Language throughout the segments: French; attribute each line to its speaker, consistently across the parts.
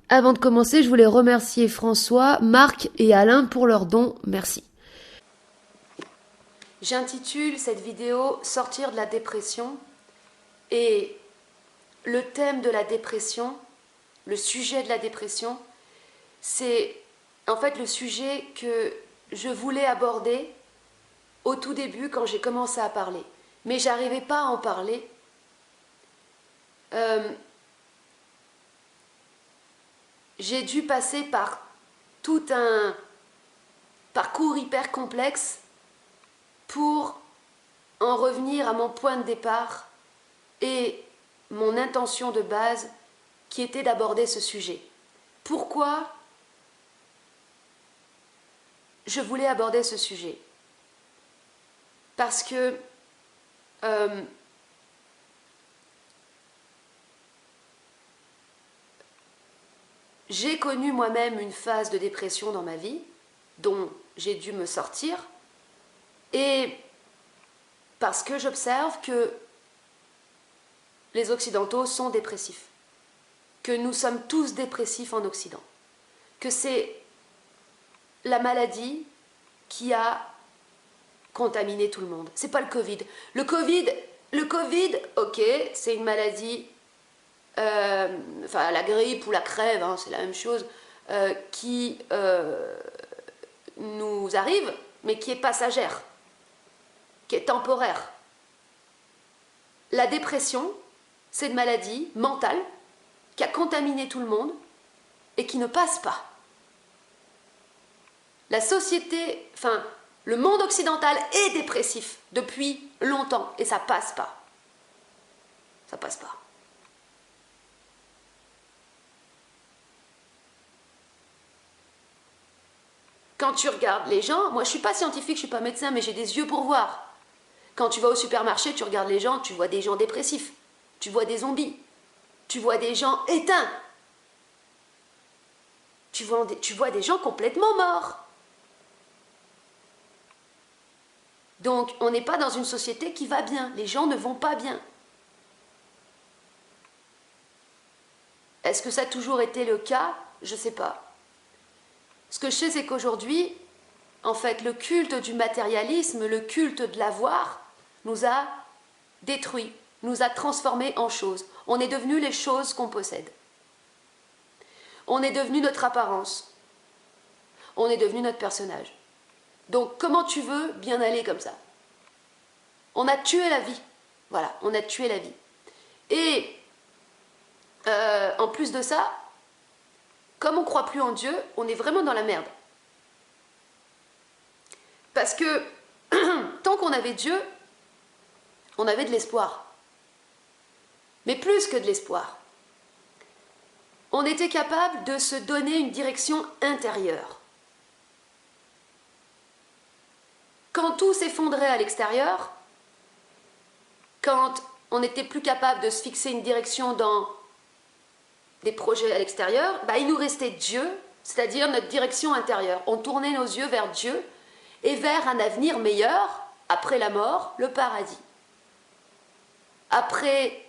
Speaker 1: Avant de commencer, je voulais remercier François, Marc et Alain pour leurs dons. Merci. J'intitule cette vidéo Sortir de la dépression et le thème de la dépression, le sujet de la dépression, c'est en fait le sujet que je voulais aborder au tout début quand j'ai commencé à parler. Mais j'arrivais pas à en parler. Euh, j'ai dû passer par tout un parcours hyper complexe pour en revenir à mon point de départ et mon intention de base qui était d'aborder ce sujet. Pourquoi je voulais aborder ce sujet? Parce que j'ai connu moi-même une phase de dépression dans ma vie dont j'ai dû me sortir, et parce que j'observe que les Occidentaux sont dépressifs, que nous sommes tous dépressifs en Occident, que c'est la maladie qui a contaminé tout le monde. C'est pas le Covid. Le Covid, ok, c'est une maladie, enfin la grippe ou la crève, hein, c'est la même chose, qui nous arrive, mais qui est passagère, qui est temporaire. La dépression, c'est une maladie mentale qui a contaminé tout le monde et qui ne passe pas. La société, enfin, le monde occidental est dépressif depuis longtemps et ça passe pas. Ça passe pas. Quand tu regardes les gens, moi je suis pas scientifique, je suis pas médecin, mais j'ai des yeux pour voir. Quand tu vas au supermarché, tu regardes les gens, tu vois des gens dépressifs, tu vois des zombies, tu vois des gens éteints, tu vois des gens complètement morts. Donc on n'est pas dans une société qui va bien, les gens ne vont pas bien. Est-ce que ça a toujours été le cas? Je ne sais pas. Ce que je sais, c'est qu'aujourd'hui, en fait, le culte du matérialisme, le culte de l'avoir, nous a détruits, nous a transformés en choses. On est devenus les choses qu'on possède. On est devenu notre apparence. On est devenu notre personnage. Donc, comment tu veux bien aller comme ça? On a tué la vie. Voilà, on a tué la vie. Et en plus de ça, comme on ne croit plus en Dieu, on est vraiment dans la merde. Parce que tant qu'on avait Dieu, on avait de l'espoir. Mais plus que de l'espoir. On était capable de se donner une direction intérieure. Quand tout s'effondrait à l'extérieur, quand on n'était plus capable de se fixer une direction dans des projets à l'extérieur, bah, il nous restait Dieu, c'est-à-dire notre direction intérieure. On tournait nos yeux vers Dieu et vers un avenir meilleur, après la mort, le paradis. Après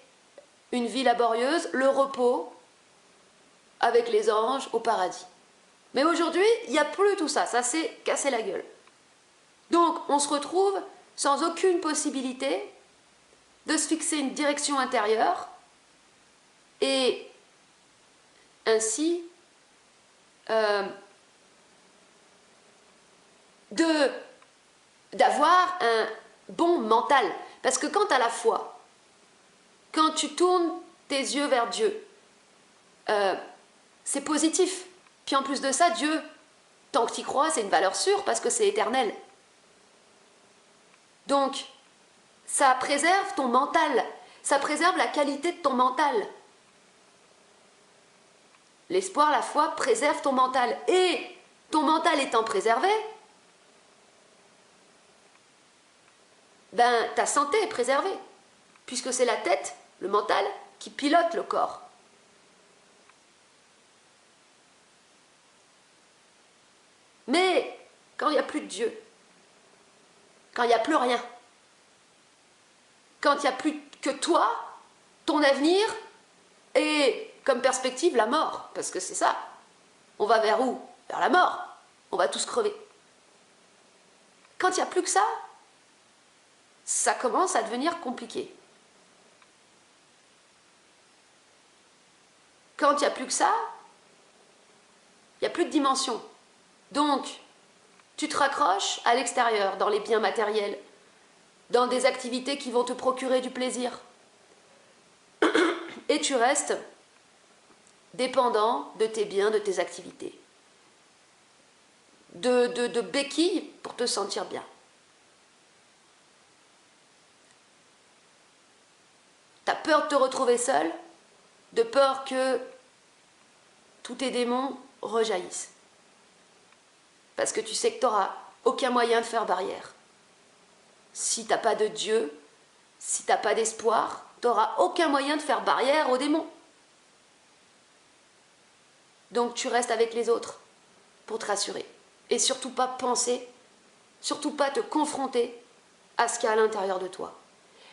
Speaker 1: une vie laborieuse, le repos avec les anges au paradis. Mais aujourd'hui, il n'y a plus tout ça, ça s'est cassé la gueule. Donc on se retrouve sans aucune possibilité de se fixer une direction intérieure et ainsi d'avoir un bon mental. Parce que quand tu as la foi, quand tu tournes tes yeux vers Dieu, c'est positif. Puis en plus de ça, Dieu, tant que tu y crois, c'est une valeur sûre parce que c'est éternel. Donc, ça préserve ton mental, ça préserve la qualité de ton mental. L'espoir, la foi préserve ton mental. Et ton mental étant préservé, ben ta santé est préservée. Puisque c'est la tête, le mental, qui pilote le corps. Mais quand il n'y a plus de Dieu, quand il n'y a plus rien, quand il n'y a plus que toi, ton avenir, et comme perspective la mort, parce que c'est ça. On va vers où? Vers la mort. On va tous crever. Quand il n'y a plus que ça commence à devenir compliqué. Quand il n'y a plus que ça, il n'y a plus de dimension. Donc, tu te raccroches à l'extérieur, dans les biens matériels, dans des activités qui vont te procurer du plaisir. Et tu restes dépendant de tes biens, de tes activités. De béquilles pour te sentir bien. Tu as peur de te retrouver seul, de peur que tous tes démons rejaillissent. Parce que tu sais que tu n'auras aucun moyen de faire barrière. Si tu n'as pas de Dieu, si tu n'as pas d'espoir, tu n'auras aucun moyen de faire barrière aux démons. Donc tu restes avec les autres pour te rassurer. Et surtout pas penser, surtout pas te confronter à ce qu'il y a à l'intérieur de toi.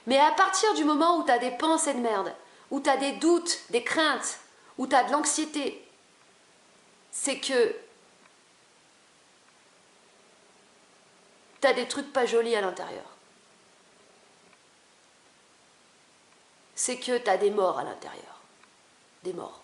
Speaker 1: Mais à partir du moment où tu as des pensées de merde, où tu as des doutes, des craintes, où tu as de l'anxiété, c'est que tu as des trucs pas jolis à l'intérieur. C'est que tu as des morts à l'intérieur. Des morts.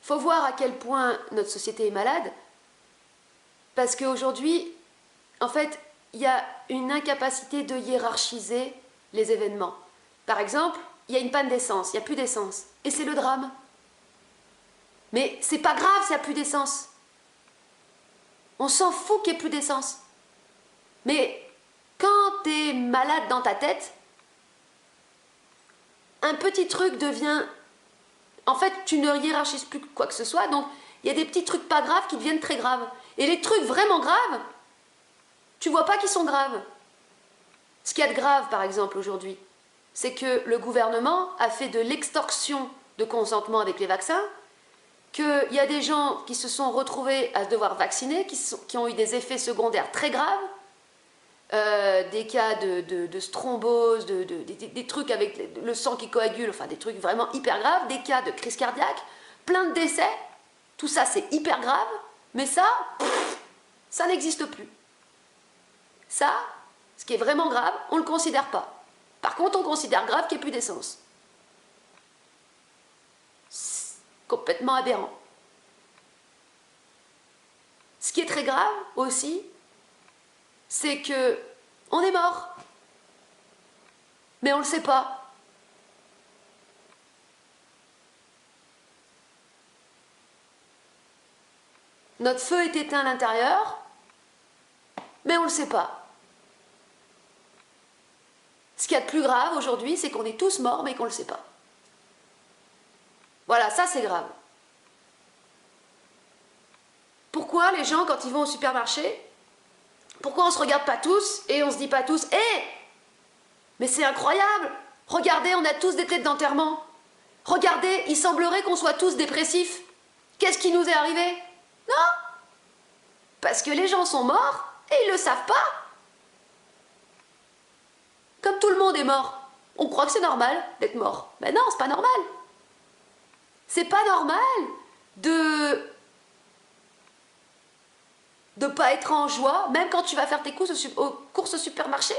Speaker 1: Faut voir à quel point notre société est malade, parce qu'aujourd'hui, en fait, il y a une incapacité de hiérarchiser les événements. Par exemple, il y a une panne d'essence, il n'y a plus d'essence, et c'est le drame. Mais c'est pas grave s'il n'y a plus d'essence. On s'en fout qu'il n'y ait plus d'essence. Mais quand tu es malade dans ta tête, un petit truc devient... En fait, tu ne hiérarchises plus quoi que ce soit, donc il y a des petits trucs pas graves qui deviennent très graves. Et les trucs vraiment graves, tu vois pas qu'ils sont graves. Ce qu'il y a de grave, par exemple, aujourd'hui, c'est que le gouvernement a fait de l'extorsion de consentement avec les vaccins, qu'il y a des gens qui se sont retrouvés à devoir vacciner, qui ont eu des effets secondaires très graves, des cas de thrombose, des trucs avec le sang qui coagule, enfin des trucs vraiment hyper graves, des cas de crise cardiaque, plein de décès, tout ça c'est hyper grave, mais ça n'existe plus. Ça, ce qui est vraiment grave, on ne le considère pas. Par contre, on considère grave qu'il n'y ait plus d'essence. C'est complètement aberrant. Ce qui est très grave aussi, c'est que on est mort. Mais on ne le sait pas. Notre feu est éteint à l'intérieur, mais on ne le sait pas. Ce qu'il y a de plus grave aujourd'hui, c'est qu'on est tous morts, mais qu'on ne le sait pas. Voilà, ça c'est grave. Pourquoi les gens, quand ils vont au supermarché, pourquoi on ne se regarde pas tous et on se dit pas tous « Hé, mais c'est incroyable! Regardez, on a tous des têtes d'enterrement. Regardez, il semblerait qu'on soit tous dépressifs. Qu'est-ce qui nous est arrivé? » Non! Parce que les gens sont morts et ils ne le savent pas. Comme tout le monde est mort, on croit que c'est normal d'être mort. Mais non, c'est pas normal. C'est pas normal de pas être en joie, même quand tu vas faire tes courses au supermarché.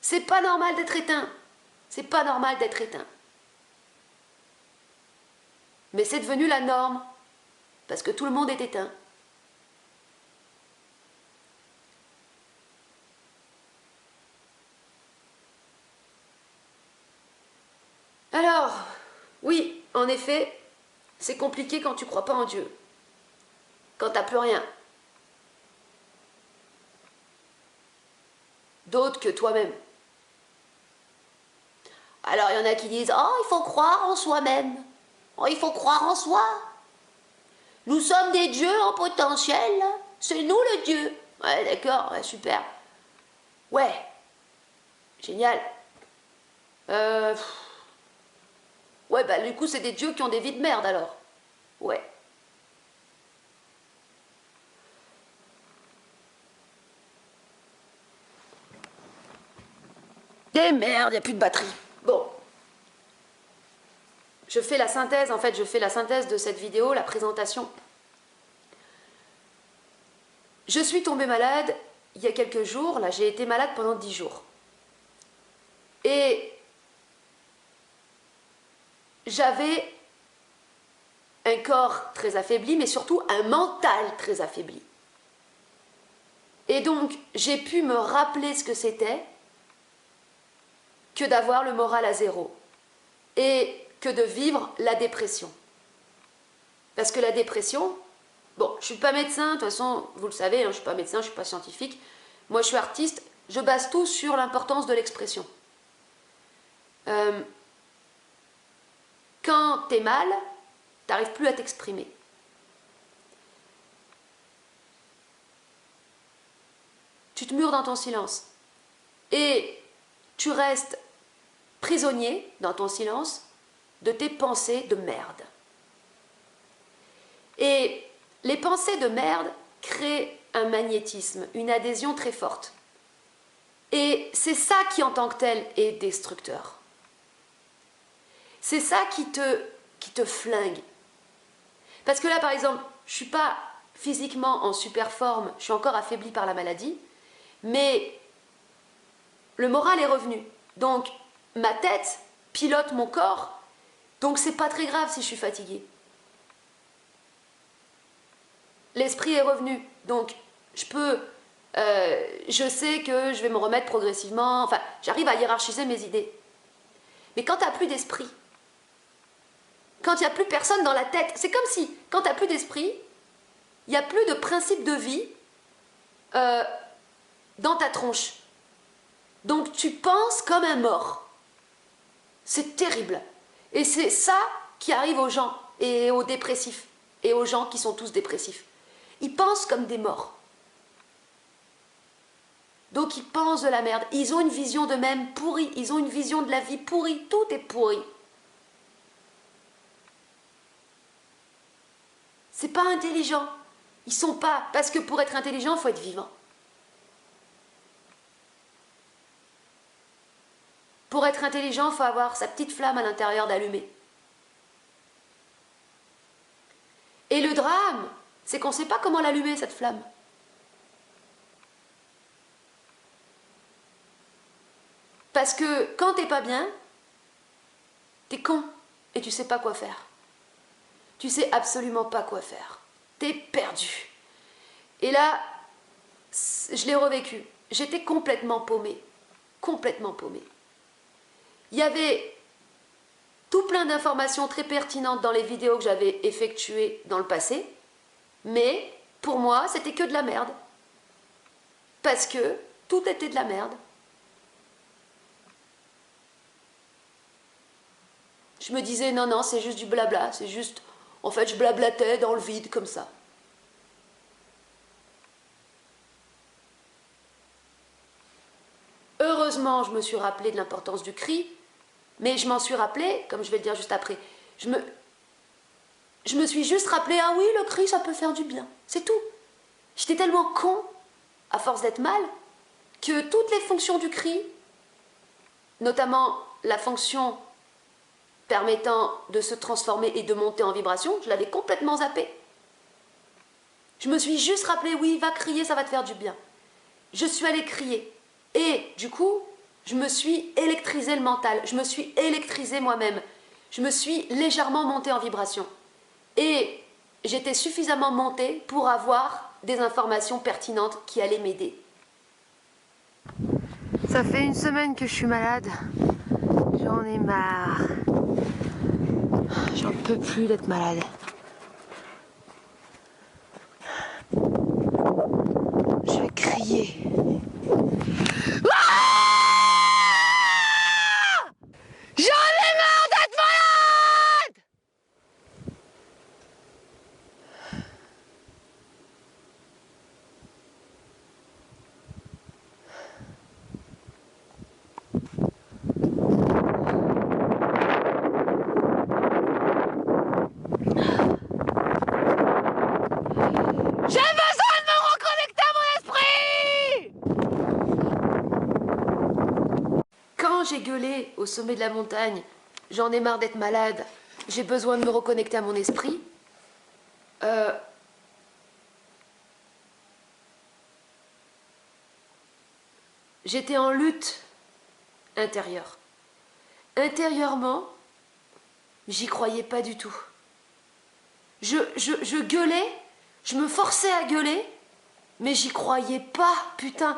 Speaker 1: C'est pas normal d'être éteint. C'est pas normal d'être éteint. Mais c'est devenu la norme, parce que tout le monde est éteint. Alors, oui, en effet, c'est compliqué quand tu crois pas en Dieu. Quand t'as plus rien. D'autre que toi-même. Alors, il y en a qui disent « Oh, il faut croire en soi-même. Oh, il faut croire en soi. Nous sommes des dieux en potentiel. C'est nous le Dieu. » Ouais, d'accord, ouais, super. Ouais, génial. Ouais, bah du coup, c'est des dieux qui ont des vies de merde alors. Ouais. Eh merde, il n'y a plus de batterie. Bon. Je fais la synthèse, en fait, je fais la synthèse de cette vidéo, la présentation. Je suis tombée malade il y a quelques jours, là j'ai été malade pendant 10 jours. Et j'avais un corps très affaibli, mais surtout un mental très affaibli. Et donc j'ai pu me rappeler ce que c'était que d'avoir le moral à zéro et que de vivre la dépression. Parce que la dépression, bon, je ne suis pas médecin, de toute façon, vous le savez, hein, je ne suis pas médecin, je ne suis pas scientifique. Moi, je suis artiste, je base tout sur l'importance de l'expression. Quand tu es mal, tu n'arrives plus à t'exprimer. Tu te mures dans ton silence. Et tu restes prisonnier dans ton silence de tes pensées de merde. Et les pensées de merde créent un magnétisme, une adhésion très forte. Et c'est ça qui, en tant que tel, est destructeur. C'est ça qui te flingue. Parce que là, par exemple, je ne suis pas physiquement en super forme, je suis encore affaiblie par la maladie, mais le moral est revenu. Donc, ma tête pilote mon corps, donc c'est pas très grave si je suis fatiguée. L'esprit est revenu, donc je sais que je vais me remettre progressivement, enfin, j'arrive à hiérarchiser mes idées. Mais quand tu n'as plus d'esprit, quand il n'y a plus personne dans la tête, c'est comme si, quand tu n'as plus d'esprit, il n'y a plus de principe de vie dans ta tronche. Donc tu penses comme un mort. C'est terrible. Et c'est ça qui arrive aux gens et aux dépressifs et aux gens qui sont tous dépressifs. Ils pensent comme des morts. Donc ils pensent de la merde. Ils ont une vision d'eux-mêmes pourrie. Ils ont une vision de la vie pourrie. Tout est pourri. C'est pas intelligent. Ils sont pas. Parce que pour être intelligent, il faut être vivant. Pour être intelligent, il faut avoir sa petite flamme à l'intérieur d'allumer. Et le drame, c'est qu'on ne sait pas comment l'allumer, cette flamme. Parce que quand t'es pas bien, t'es con et tu sais pas quoi faire. Tu sais absolument pas quoi faire. T'es perdu. Et là, je l'ai revécu. J'étais complètement paumée. Complètement paumée. Il y avait tout plein d'informations très pertinentes dans les vidéos que j'avais effectuées dans le passé, mais pour moi, c'était que de la merde. Parce que tout était de la merde. Je me disais, non, non, c'est juste du blabla, c'est juste... En fait, je blablatais dans le vide, comme ça. Heureusement, je me suis rappelé de l'importance du cri, mais je m'en suis rappelé, comme je vais le dire juste après, je me suis juste rappelé, ah oui, le cri, ça peut faire du bien, c'est tout. J'étais tellement con, à force d'être mal, que toutes les fonctions du cri, notamment la fonction permettant de se transformer et de monter en vibration, je l'avais complètement zappé. Je me suis juste rappelé, oui, va crier, ça va te faire du bien. Je suis allée crier. Et du coup, je me suis électrisé le mental, je me suis électrisé moi-même. Je me suis légèrement montée en vibration. Et j'étais suffisamment montée pour avoir des informations pertinentes qui allaient m'aider. Ça fait une semaine que je suis malade. J'en ai marre. J'en peux plus d'être malade. Je vais crier. J'en ai marre d'être malade! j'étais au sommet de la montagne, j'en ai marre d'être malade, j'ai besoin de me reconnecter à mon esprit, j'étais en lutte intérieure. Intérieurement, j'y croyais pas du tout. Je gueulais, je me forçais à gueuler, mais j'y croyais pas, putain.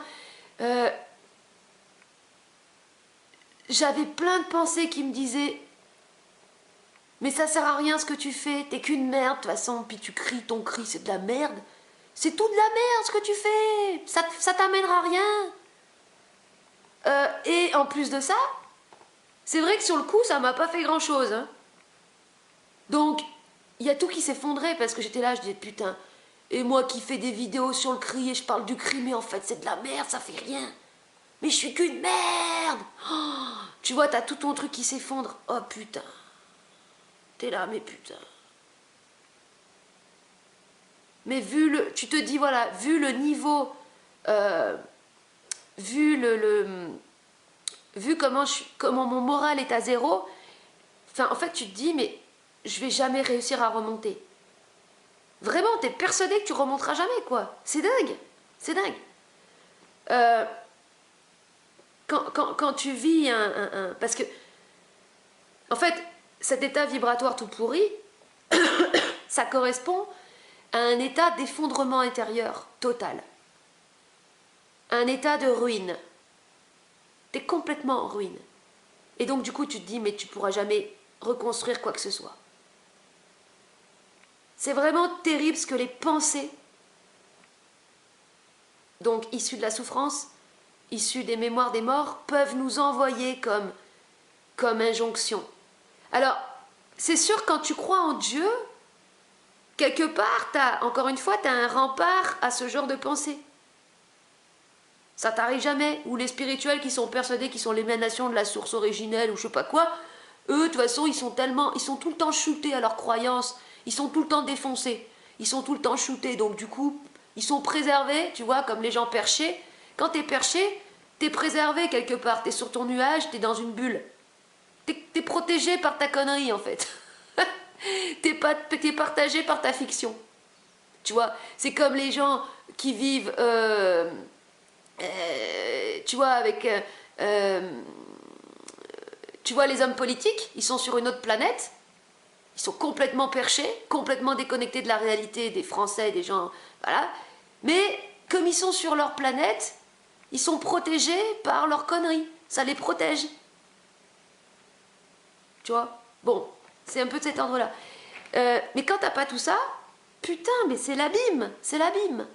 Speaker 1: J'avais plein de pensées qui me disaient mais ça sert à rien ce que tu fais, t'es qu'une merde de toute façon, puis tu cries, ton cri c'est de la merde. C'est tout de la merde ce que tu fais, ça t'amènera à rien. Et en plus de ça, c'est vrai que sur le coup ça m'a pas fait grand chose. Hein. Donc, il y a tout qui s'effondrait parce que j'étais là, je disais putain, et moi qui fais des vidéos sur le cri et je parle du cri, mais en fait c'est de la merde, ça fait rien. Mais je suis qu'une merde. Oh, tu vois, t'as tout ton truc qui s'effondre. Oh putain. T'es là, mais putain. Mais tu te dis, voilà, vu le niveau, vu comment mon moral est à zéro, enfin, en fait, tu te dis, mais je vais jamais réussir à remonter. Vraiment, t'es persuadé que tu remonteras jamais, quoi. C'est dingue. C'est dingue. Quand tu vis parce que, en fait, cet état vibratoire tout pourri, ça correspond à un état d'effondrement intérieur total. Un état de ruine. T'es complètement en ruine. Et donc, du coup, tu te dis, mais tu pourras jamais reconstruire quoi que ce soit. C'est vraiment terrible ce que les pensées, donc issues de la souffrance, issues des mémoires des morts, peuvent nous envoyer comme injonction. Alors, c'est sûr, quand tu crois en Dieu, quelque part, encore une fois, tu as un rempart à ce genre de pensée. Ça t'arrive jamais. Ou les spirituels qui sont persuadés qu'ils sont l'émanation de la source originelle ou je sais pas quoi, eux, de toute façon, ils sont tout le temps shootés à leurs croyances, ils sont tout le temps défoncés, ils sont tout le temps shootés, donc du coup, ils sont préservés, tu vois, comme les gens perchés. Quand t'es perché, t'es préservé quelque part, t'es sur ton nuage, t'es dans une bulle. T'es protégé par ta connerie, en fait. T'es partagé par ta fiction. Tu vois, c'est comme les gens qui vivent, tu vois, tu vois, les hommes politiques, ils sont sur une autre planète, ils sont complètement perchés, complètement déconnectés de la réalité des Français, des gens, voilà. Mais comme ils sont sur leur planète, ils sont protégés par leurs conneries. Ça les protège. Tu vois? Bon, c'est un peu de cet ordre-là. Mais quand t'as pas tout ça, putain, mais c'est l'abîme, c'est l'abîme.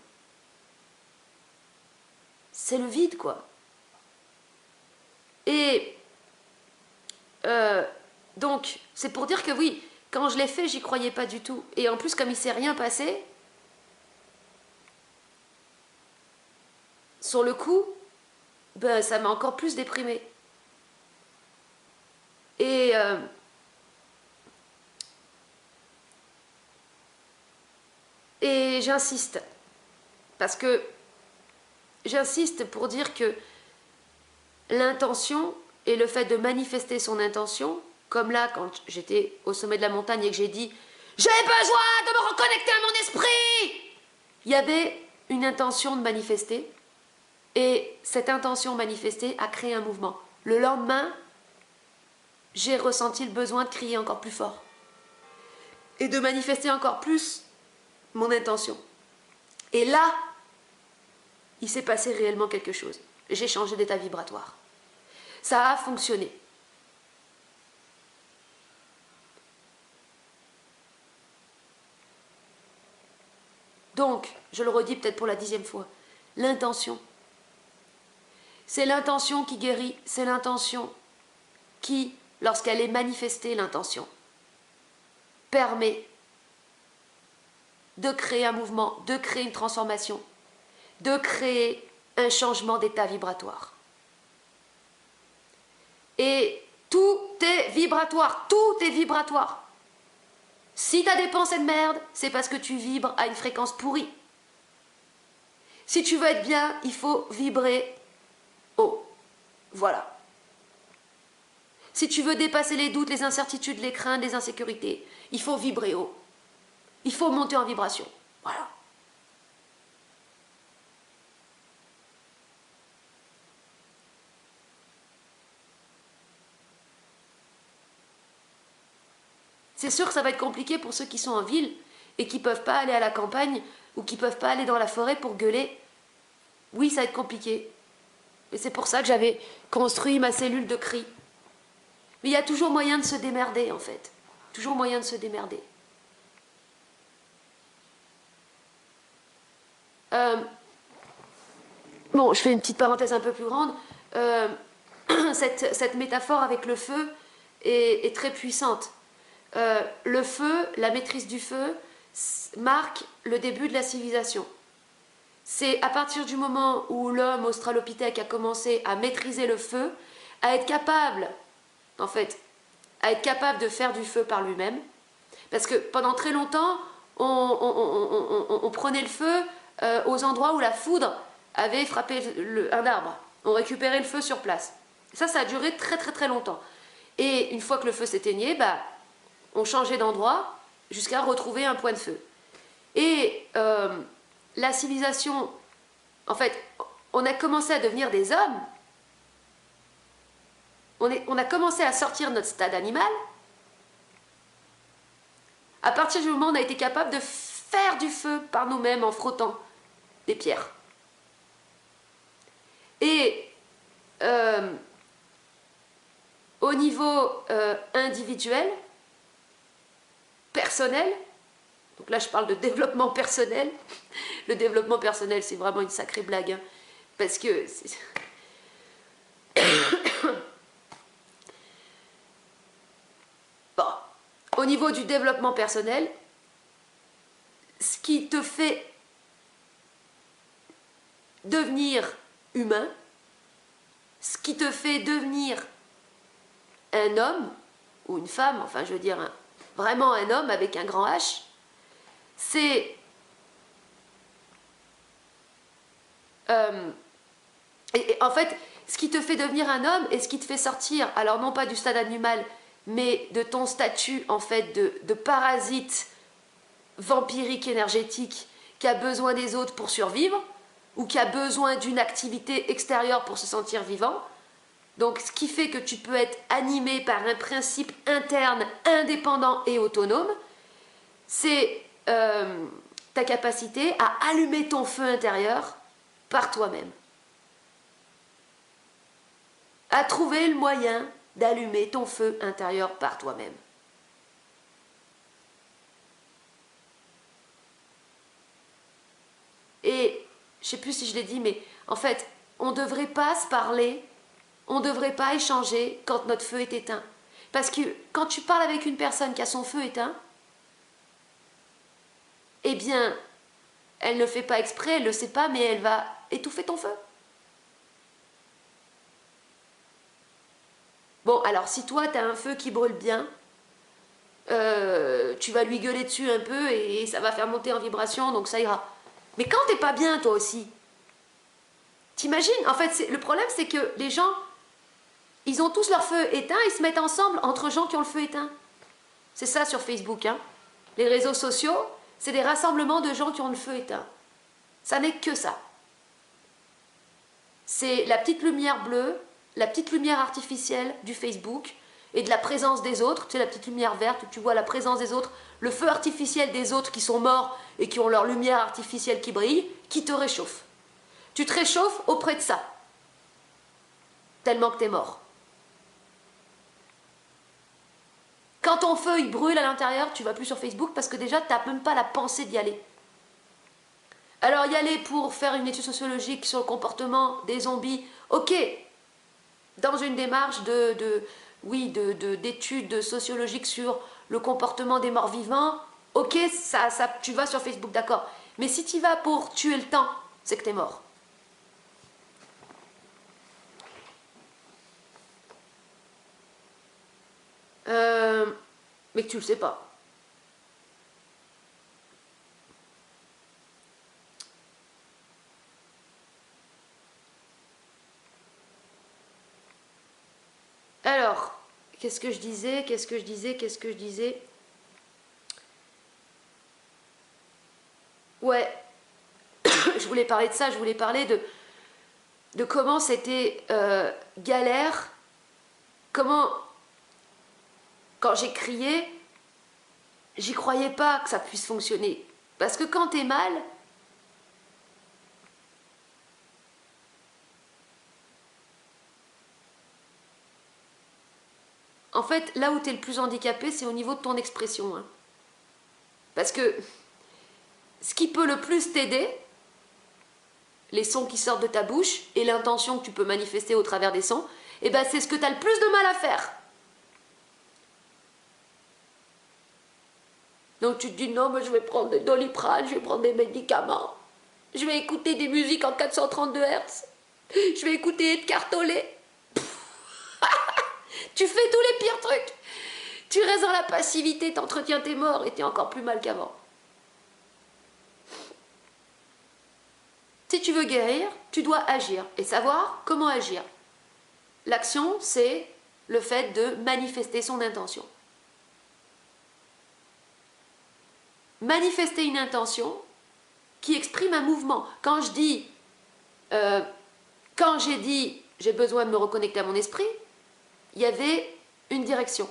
Speaker 1: C'est le vide, quoi. Et donc, c'est pour dire que oui, quand je l'ai fait, j'y croyais pas du tout. Et en plus, comme il s'est rien passé, sur le coup, ben, ça m'a encore plus déprimée. Et j'insiste, parce que j'insiste pour dire que l'intention et le fait de manifester son intention, comme là quand j'étais au sommet de la montagne et que j'ai dit « J'ai besoin de me reconnecter à mon esprit !» Il y avait une intention de manifester et cette intention manifestée a créé un mouvement. Le lendemain, j'ai ressenti le besoin de crier encore plus fort et de manifester encore plus mon intention. Et là, il s'est passé réellement quelque chose. J'ai changé d'état vibratoire. Ça a fonctionné. Donc, je le redis peut-être pour la 10e fois, l'intention. C'est l'intention qui guérit, c'est l'intention qui, lorsqu'elle est manifestée, l'intention, permet de créer un mouvement, de créer une transformation, de créer un changement d'état vibratoire. Et tout est vibratoire, tout est vibratoire. Si tu as des pensées de merde, c'est parce que tu vibres à une fréquence pourrie. Si tu veux être bien, il faut vibrer haut. Voilà. Si tu veux dépasser les doutes, les incertitudes, les craintes, les insécurités, il faut vibrer haut. Il faut monter en vibration. Voilà. C'est sûr que ça va être compliqué pour ceux qui sont en ville et qui ne peuvent pas aller à la campagne ou qui ne peuvent pas aller dans la forêt pour gueuler. Oui, ça va être compliqué. Et c'est pour ça que j'avais construit ma cellule de cri. Mais il y a toujours moyen de se démerder, en fait. Toujours moyen de se démerder. Bon, je fais une petite parenthèse un peu plus grande. Cette métaphore avec le feu est très puissante. Le feu, la maîtrise du feu, marque le début de la civilisation. C'est à partir du moment où l'homme australopithèque a commencé à maîtriser le feu, à être capable, en fait, à être capable de faire du feu par lui-même. Parce que pendant très longtemps, on prenait le feu aux endroits où la foudre avait frappé un arbre. On récupérait le feu sur place. Ça a duré très très très longtemps. Et une fois que le feu s'éteignait, bah, on changeait d'endroit jusqu'à retrouver un point de feu. Et la civilisation, en fait, on a commencé à devenir des hommes. On a commencé à sortir de notre stade animal. À partir du moment où on a été capable de faire du feu par nous-mêmes en frottant des pierres. Et au niveau individuel, personnel, donc là je parle de développement personnel, le développement personnel c'est vraiment une sacrée blague, hein, parce que bon, au niveau du développement personnel, ce qui te fait devenir humain, ce qui te fait devenir un homme ou une femme, enfin je veux dire vraiment un homme avec un grand H, c'est et en fait ce qui te fait devenir un homme et ce qui te fait sortir, alors non pas du stade animal, mais de ton statut en fait de parasite vampirique énergétique qui a besoin des autres pour survivre ou qui a besoin d'une activité extérieure pour se sentir vivant. Donc ce qui fait que tu peux être animé par un principe interne indépendant et autonome, c'est ta capacité à allumer ton feu intérieur par toi-même. À trouver le moyen d'allumer ton feu intérieur par toi-même. Et je ne sais plus si je l'ai dit, mais en fait, on ne devrait pas se parler, on ne devrait pas échanger quand notre feu est éteint. Parce que quand tu parles avec une personne qui a son feu éteint, eh bien, elle ne fait pas exprès, elle ne le sait pas, mais elle va étouffer ton feu. Bon, alors si toi, tu as un feu qui brûle bien, tu vas lui gueuler dessus un peu et ça va faire monter en vibration, donc ça ira. Mais quand t'es pas bien, toi aussi, t'imagines, en fait, le problème, c'est que les gens, ils ont tous leur feu éteint, ils se mettent ensemble entre gens qui ont le feu éteint. C'est ça sur Facebook, hein. Les réseaux sociaux, c'est des rassemblements de gens qui ont le feu éteint. Ça n'est que ça. C'est la petite lumière bleue, la petite lumière artificielle du Facebook et de la présence des autres. Tu sais, la petite lumière verte où tu vois la présence des autres, le feu artificiel des autres qui sont morts et qui ont leur lumière artificielle qui brille, qui te réchauffe. Tu te réchauffes auprès de ça, tellement que tu es mort. Quand ton feu il brûle à l'intérieur, tu vas plus sur Facebook parce que déjà tu n'as même pas la pensée d'y aller. Alors y aller pour faire une étude sociologique sur le comportement des zombies, ok, dans une démarche d'études sociologiques sur le comportement des morts vivants, ok, tu vas sur Facebook, d'accord. Mais si tu vas pour tuer le temps, c'est que tu es mort. Mais que tu le sais pas. Alors, Qu'est-ce que je disais. Ouais, je voulais parler de ça, je voulais parler de comment c'était galère, comment, quand j'ai crié, j'y croyais pas que ça puisse fonctionner. Parce que quand t'es mal, en fait, là où t'es le plus handicapé, c'est au niveau de ton expression. Hein. Parce que ce qui peut le plus t'aider, les sons qui sortent de ta bouche et l'intention que tu peux manifester au travers des sons, eh ben c'est ce que tu as le plus de mal à faire. Donc tu te dis non, mais je vais prendre des Doliprane, je vais prendre des médicaments, je vais écouter des musiques en 432 Hz, je vais écouter Edgar Tolle. Tu fais tous les pires trucs. Tu restes dans la passivité, t'entretiens tes morts et t'es encore plus mal qu'avant. Si tu veux guérir, tu dois agir et savoir comment agir. L'action, c'est le fait de manifester son intention. Manifester une intention qui exprime un mouvement. Quand j'ai dit j'ai besoin de me reconnecter à mon esprit, il y avait une direction.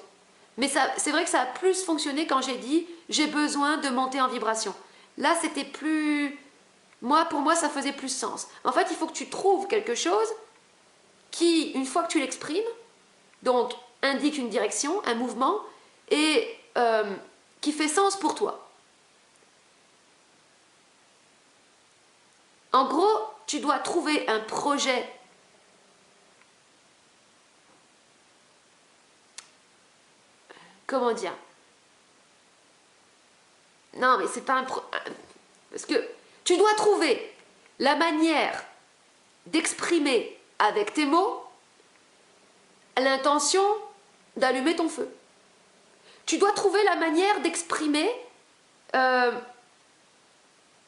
Speaker 1: Mais c'est vrai que ça a plus fonctionné quand j'ai dit j'ai besoin de monter en vibration. Là, c'était plus... Pour moi, ça faisait plus sens. En fait, il faut que tu trouves quelque chose qui, une fois que tu l'exprimes, donc indique une direction, un mouvement, et qui fait sens pour toi. En gros, tu dois trouver un projet comment dire? Non, mais c'est pas parce que tu dois trouver la manière d'exprimer avec tes mots l'intention d'allumer ton feu. Tu dois trouver la manière d'exprimer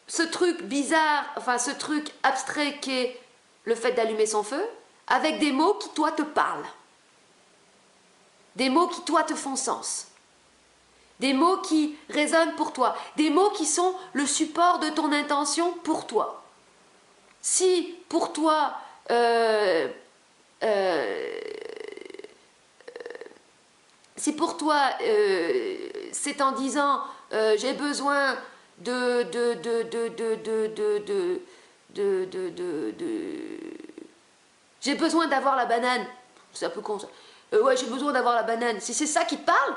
Speaker 1: ce truc bizarre, enfin ce truc abstrait qu'est le fait d'allumer son feu, avec des mots qui, toi, te parlent. Des mots qui, toi, te font sens. Des mots qui résonnent pour toi. Des mots qui sont le support de ton intention pour toi. Si, pour toi, c'est en disant j'ai besoin j'ai besoin d'avoir la banane, c'est un peu con ça. Ouais, j'ai besoin d'avoir la banane. Si c'est ça qui te parle,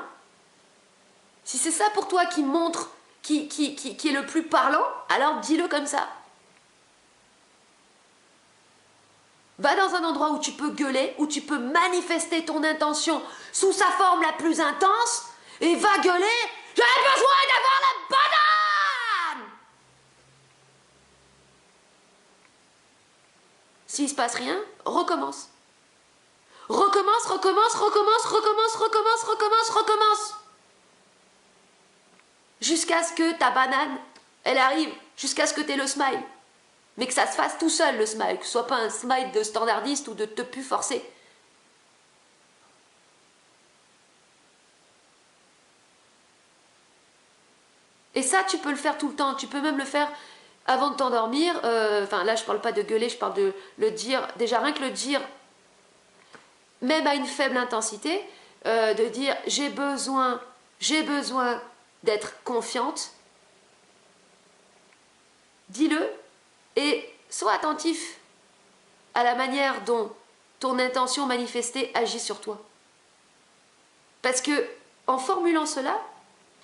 Speaker 1: si c'est ça pour toi qui montre, qui est le plus parlant, alors dis-le comme ça. Va dans un endroit où tu peux gueuler, où tu peux manifester ton intention sous sa forme la plus intense, et va gueuler « J'ai besoin d'avoir la banane !» S'il ne se passe rien, recommence. Recommence. Jusqu'à ce que ta banane, elle arrive, jusqu'à ce que tu aies le smile. Mais que ça se fasse tout seul, le smile, que ce soit pas un smile de standardiste ou de te pu forcer. Et ça, tu peux le faire tout le temps. Tu peux même le faire avant de t'endormir. Enfin, là, je parle pas de gueuler, je parle de le dire. Déjà, rien que le dire, même à une faible intensité, de dire j'ai besoin d'être confiante. Dis-le et sois attentif à la manière dont ton intention manifestée agit sur toi. Parce que en formulant cela,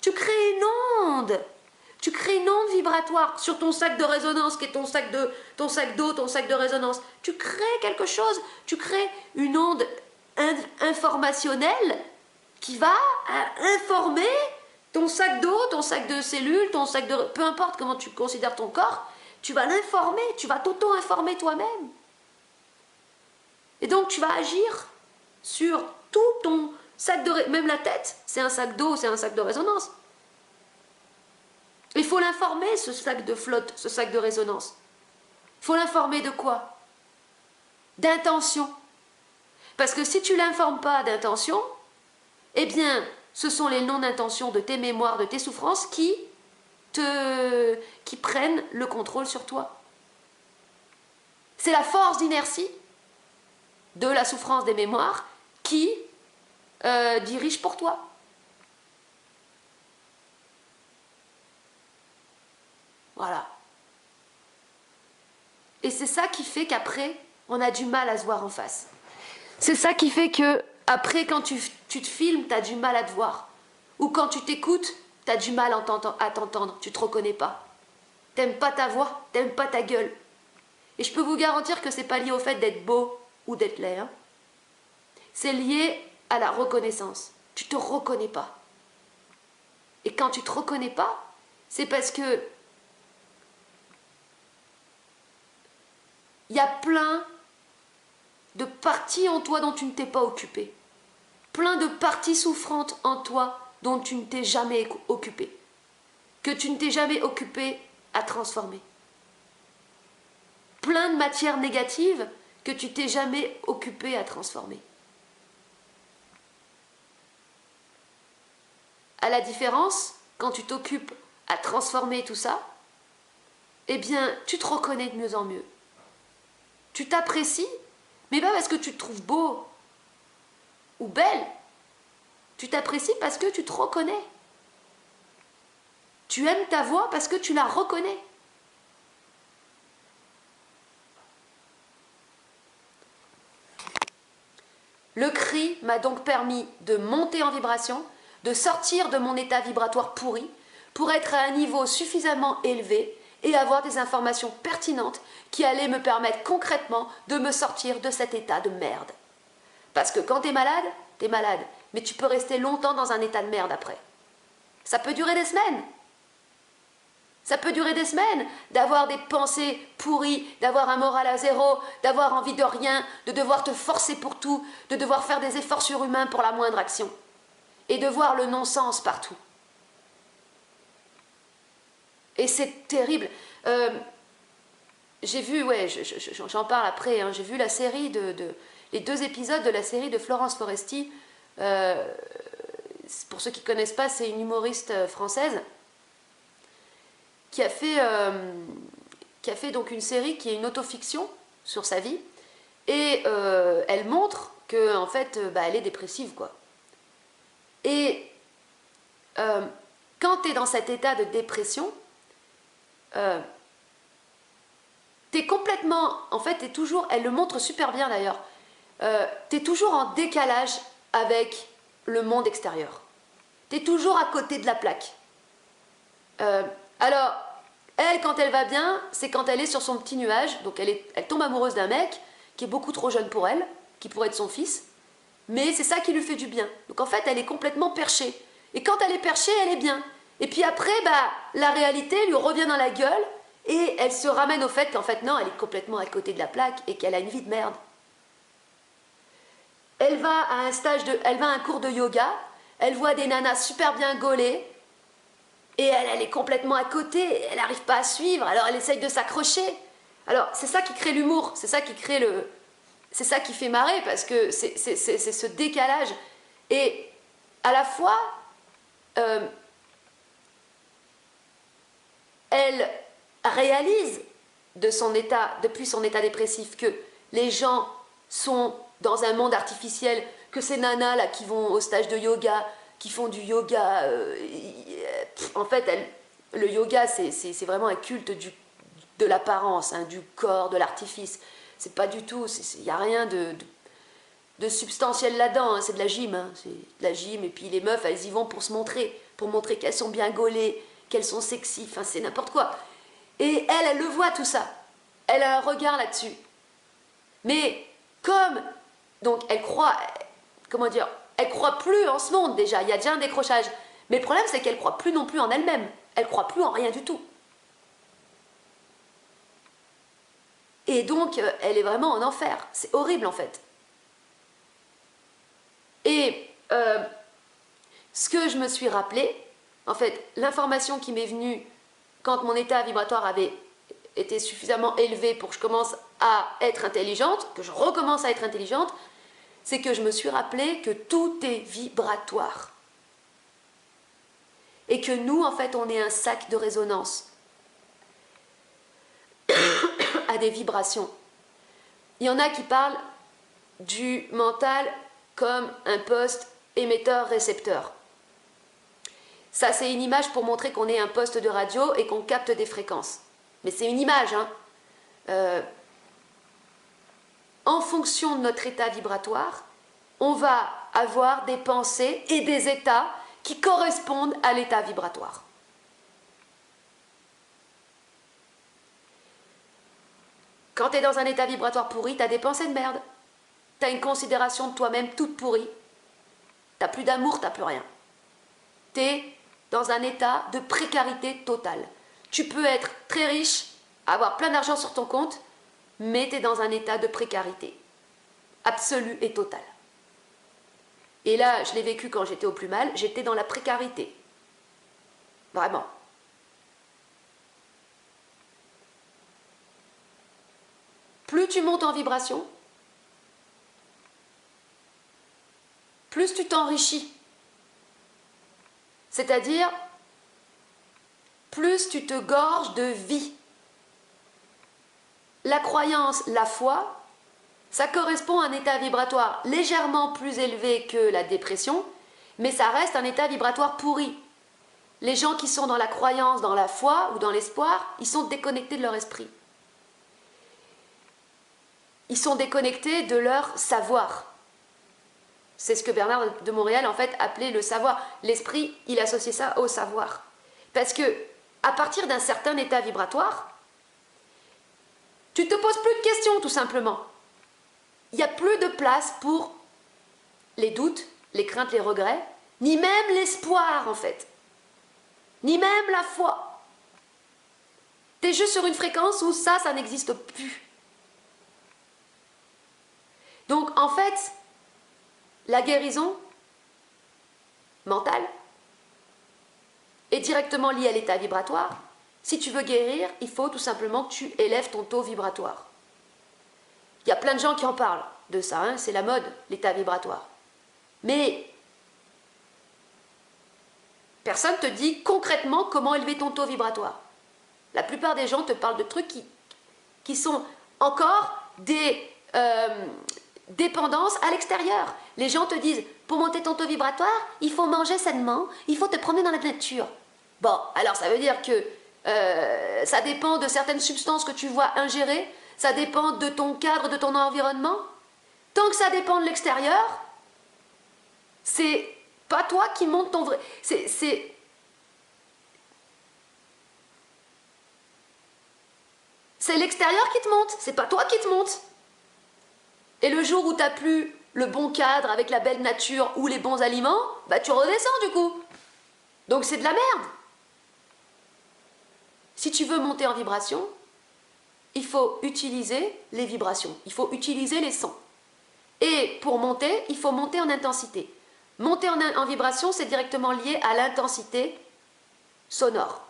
Speaker 1: tu crées une onde. Tu crées une onde vibratoire sur ton sac de résonance qui est ton sac d'eau, ton sac de résonance. Tu crées quelque chose, tu crées une onde informationnelle qui va informer ton sac d'eau, ton sac de cellules, ton sac de... Peu importe comment tu considères ton corps, tu vas l'informer, tu vas t'auto-informer toi-même. Et donc tu vas agir sur tout ton sac de... Même la tête, c'est un sac d'eau, c'est un sac de résonance. Il faut l'informer, ce sac de flotte, ce sac de résonance. Il faut l'informer de quoi? D'intention. Parce que si tu ne l'informes pas d'intention, eh bien, ce sont les non-intentions de tes mémoires, de tes souffrances qui prennent le contrôle sur toi. C'est la force d'inertie de la souffrance des mémoires qui dirige pour toi. Voilà. Et c'est ça qui fait qu'après, on a du mal à se voir en face. C'est ça qui fait que après, quand tu te filmes, tu as du mal à te voir. Ou quand tu t'écoutes, tu as du mal à t'entendre. Tu ne te reconnais pas. T'aimes pas ta voix, t'aimes pas ta gueule. Et je peux vous garantir que c'est pas lié au fait d'être beau ou d'être laid. Hein. C'est lié à la reconnaissance. Tu te reconnais pas. Et quand tu te reconnais pas, c'est parce que il y a plein de parties en toi dont tu ne t'es pas occupé. Plein de parties souffrantes en toi dont tu ne t'es jamais occupé. Que tu ne t'es jamais occupé à transformer. Plein de matières négatives que tu t'es jamais occupé à transformer. À la différence, quand tu t'occupes à transformer tout ça, eh bien, tu te reconnais de mieux en mieux. Tu t'apprécies, mais pas parce que tu te trouves beau ou belle. Tu t'apprécies parce que tu te reconnais. Tu aimes ta voix parce que tu la reconnais. Le cri m'a donc permis de monter en vibration, de sortir de mon état vibratoire pourri pour être à un niveau suffisamment élevé et avoir des informations pertinentes qui allaient me permettre concrètement de me sortir de cet état de merde. Parce que quand t'es malade, mais tu peux rester longtemps dans un état de merde après. Ça peut durer des semaines. Ça peut durer des semaines d'avoir des pensées pourries, d'avoir un moral à zéro, d'avoir envie de rien, de devoir te forcer pour tout, de devoir faire des efforts surhumains pour la moindre action. Et de voir le non-sens partout. Et c'est terrible. J'ai vu, ouais, j'en parle après, hein, j'ai vu la série les 2 épisodes de la série de Florence Foresti. Pour ceux qui ne connaissent pas, c'est une humoriste française qui a fait donc une série qui est une autofiction sur sa vie. Et elle montre que en fait, elle est dépressive, quoi. Et quand tu es dans cet état de dépression, tu es complètement, en fait, t'es toujours, elle le montre super bien d'ailleurs, tu es toujours en décalage avec le monde extérieur. Tu es toujours à côté de la plaque. Alors, elle, quand elle va bien, c'est quand elle est sur son petit nuage, donc elle tombe amoureuse d'un mec qui est beaucoup trop jeune pour elle, qui pourrait être son fils, mais c'est ça qui lui fait du bien. Donc en fait, elle est complètement perchée. Et quand elle est perchée, elle est bien. Et puis après, la réalité lui revient dans la gueule et elle se ramène au fait qu'en fait, non, elle est complètement à côté de la plaque et qu'elle a une vie de merde. Elle va à un cours de yoga, elle voit des nanas super bien gaulées et elle est complètement à côté, elle n'arrive pas à suivre, alors elle essaye de s'accrocher. Alors c'est ça qui crée l'humour, c'est ça qui crée c'est ça qui fait marrer parce que c'est ce décalage. Et à la fois, elle réalise depuis son état dépressif que les gens sont dans un monde artificiel, que ces nanas là qui vont au stage de yoga, qui font du yoga, en fait le yoga c'est vraiment un culte de l'apparence, hein, du corps, de l'artifice. C'est pas du tout, il n'y a rien de substantiel là-dedans, hein, c'est de la gym, hein, c'est de la gym, et puis les meufs elles y vont pour se montrer, pour montrer qu'elles sont bien gaulées, qu'elles sont sexy, enfin c'est n'importe quoi. Et elle le voit tout ça, elle a un regard là-dessus. Mais comme, donc elle croit, comment dire, elle croit plus en ce monde déjà, il y a déjà un décrochage. Mais le problème c'est qu'elle croit plus non plus en elle-même, elle croit plus en rien du tout. Et donc elle est vraiment en enfer, c'est horrible en fait. Et ce que je me suis rappelé, en fait, l'information qui m'est venue quand mon état vibratoire avait été suffisamment élevé pour que je commence à être intelligente, que je recommence à être intelligente, c'est que je me suis rappelé que tout est vibratoire. Et que nous, en fait, on est un sac de résonance à des vibrations. Il y en a qui parlent du mental comme un poste émetteur-récepteur. Ça, c'est une image pour montrer qu'on est un poste de radio et qu'on capte des fréquences. Mais c'est une image, hein. En fonction de notre état vibratoire, on va avoir des pensées et des états qui correspondent à l'état vibratoire. Quand tu es dans un état vibratoire pourri, tu as des pensées de merde. Tu as une considération de toi-même toute pourrie. Tu n'as plus d'amour, tu n'as plus rien. Tu es dans un état de précarité totale. Tu peux être très riche, avoir plein d'argent sur ton compte, mais tu es dans un état de précarité absolue et totale. Et là, je l'ai vécu quand j'étais au plus mal, j'étais dans la précarité. Vraiment. Plus tu montes en vibration, plus tu t'enrichis. C'est-à-dire, plus tu te gorges de vie. La croyance, la foi, ça correspond à un état vibratoire légèrement plus élevé que la dépression, mais ça reste un état vibratoire pourri. Les gens qui sont dans la croyance, dans la foi ou dans l'espoir, ils sont déconnectés de leur esprit. Ils sont déconnectés de leur savoir. C'est ce que Bernard de Montréal, en fait, appelait le savoir. L'esprit, il associait ça au savoir. Parce que, à partir d'un certain état vibratoire, tu ne te poses plus de questions, tout simplement. Il n'y a plus de place pour les doutes, les craintes, les regrets, ni même l'espoir, en fait. Ni même la foi. Tu es juste sur une fréquence où ça n'existe plus. Donc, en fait, la guérison mentale est directement liée à l'état vibratoire. Si tu veux guérir, il faut tout simplement que tu élèves ton taux vibratoire. Il y a plein de gens qui en parlent de ça, hein, c'est la mode, l'état vibratoire. Mais personne ne te dit concrètement comment élever ton taux vibratoire. La plupart des gens te parlent de trucs qui sont encore des dépendances à l'extérieur. Les gens te disent, pour monter ton taux vibratoire, il faut manger sainement, il faut te promener dans la nature. Bon, alors ça veut dire que ça dépend de certaines substances que tu vois ingérer, ça dépend de ton cadre, de ton environnement. Tant que ça dépend de l'extérieur, c'est pas toi qui monte ton vrai... C'est l'extérieur qui te monte, c'est pas toi qui te monte. Et le jour où tu n'as plus le bon cadre avec la belle nature ou les bons aliments, bah tu redescends du coup. Donc c'est de la merde. Si tu veux monter en vibration, il faut utiliser les vibrations, il faut utiliser les sons. Et pour monter, il faut monter en intensité. Monter en vibration, c'est directement lié à l'intensité sonore.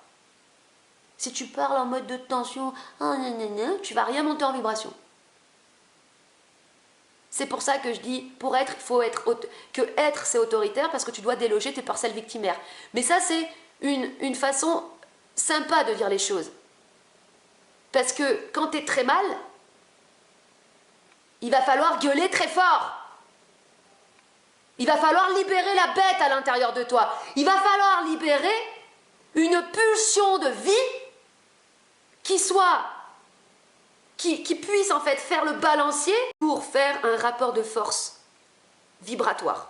Speaker 1: Si tu parles en mode de tension, tu vas rien monter en vibration. C'est pour ça que je dis, pour être, il faut que être c'est autoritaire parce que tu dois déloger tes parcelles victimaires. Mais ça, c'est une façon sympa de dire les choses. Parce que quand tu es très mal, il va falloir gueuler très fort. Il va falloir libérer la bête à l'intérieur de toi. Il va falloir libérer une pulsion de vie qui puisse en fait faire le balancier pour faire un rapport de force vibratoire.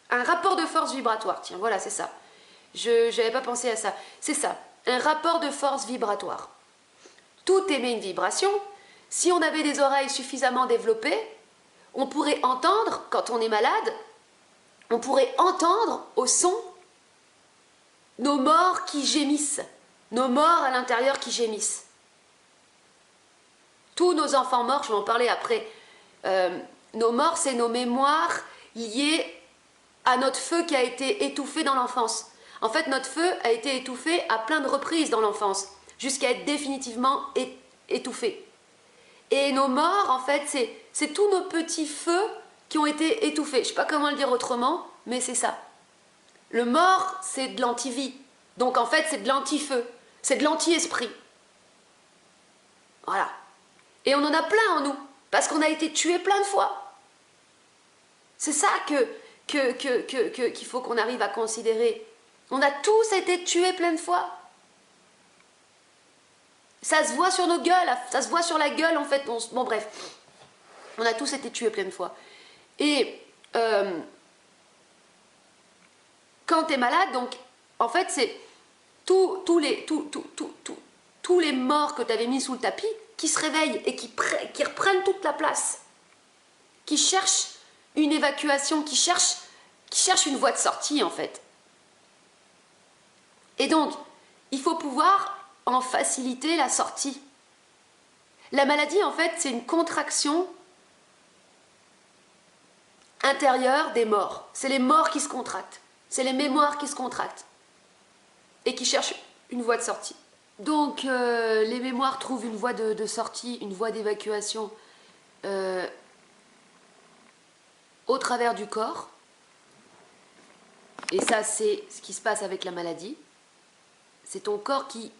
Speaker 1: Un rapport de force vibratoire, tiens, voilà, c'est ça. Je n'avais pas pensé à ça. C'est ça, un rapport de force vibratoire. Tout émet une vibration. Si on avait des oreilles suffisamment développées, on pourrait entendre, quand on est malade, on pourrait entendre au son nos morts qui gémissent, nos morts à l'intérieur qui gémissent. Tous nos enfants morts, je vais en parler après, nos morts, c'est nos mémoires liées à notre feu qui a été étouffé dans l'enfance. En fait, notre feu a été étouffé à plein de reprises dans l'enfance, jusqu'à être définitivement étouffé. Et nos morts, en fait, c'est tous nos petits feux qui ont été étouffés. Je ne sais pas comment le dire autrement, mais c'est ça. Le mort, c'est de l'anti-vie. Donc en fait, c'est de l'anti-feu. C'est de l'anti-esprit. Voilà. Et on en a plein en nous, parce qu'on a été tué plein de fois. C'est ça qu'il faut qu'on arrive à considérer. On a tous été tués plein de fois. Ça se voit sur nos gueules, ça se voit sur la gueule en fait. Bon bref, on a tous été tués plein de fois. Et quand tu es malade, donc en fait c'est tous les morts que tu avais mis sous le tapis qui se réveillent et qui reprennent toute la place, qui cherchent une évacuation, qui cherchent une voie de sortie en fait. Et donc, il faut pouvoir en faciliter la sortie. La maladie, en fait, c'est une contraction intérieure des morts. C'est les morts qui se contractent. C'est les mémoires qui se contractent. Et qui cherchent une voie de sortie. Donc, les mémoires trouvent une voie de sortie, une voie d'évacuation au travers du corps. Et ça, c'est ce qui se passe avec la maladie. C'est ton corps qui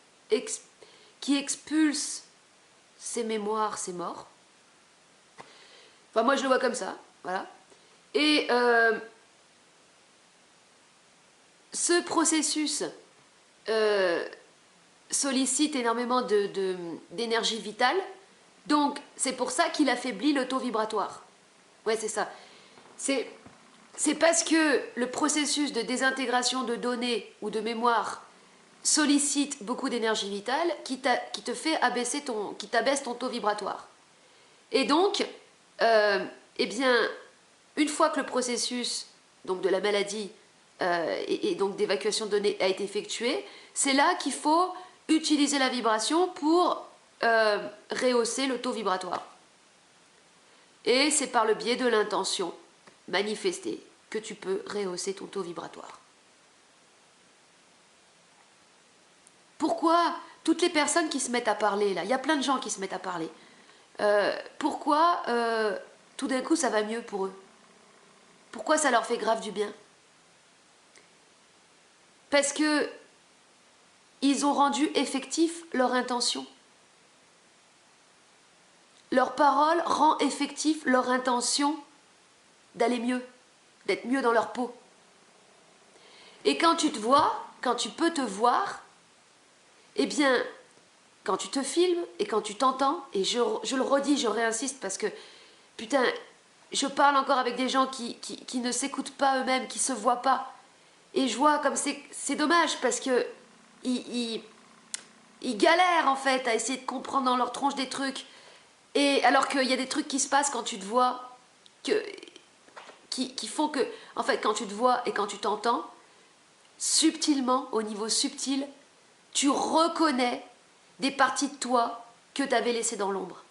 Speaker 1: expulse ses mémoires, ses morts. Enfin, moi, je le vois comme ça. Voilà. Et ce processus sollicite énormément d'énergie vitale. Donc, c'est pour ça qu'il affaiblit le taux vibratoire. Ouais, c'est ça. C'est parce que le processus de désintégration de données ou de mémoire sollicite beaucoup d'énergie vitale qui te fait qui t'abaisse ton taux vibratoire. Et donc, eh bien, une fois que le processus donc de la maladie et donc d'évacuation de données a été effectué, c'est là qu'il faut utiliser la vibration pour rehausser le taux vibratoire. Et c'est par le biais de l'intention manifestée que tu peux rehausser ton taux vibratoire. Pourquoi toutes les personnes qui se mettent à parler, là, il y a plein de gens qui se mettent à parler, pourquoi tout d'un coup ça va mieux pour eux? Pourquoi ça leur fait grave du bien? Parce que ils ont rendu effectif leur intention. Leur parole rend effectif leur intention d'aller mieux, d'être mieux dans leur peau. Et quand tu te vois, quand tu peux te voir, eh bien, quand tu te filmes et quand tu t'entends, et je le redis, je réinsiste parce que, putain, je parle encore avec des gens qui ne s'écoutent pas eux-mêmes, qui ne se voient pas. Et je vois comme c'est dommage parce que ils galèrent en fait à essayer de comprendre dans leur tronche des trucs. Et alors qu'il y a des trucs qui se passent quand tu te vois, qui font que, en fait, quand tu te vois et quand tu t'entends, subtilement, au niveau subtil, tu reconnais des parties de toi que tu avais laissées dans l'ombre.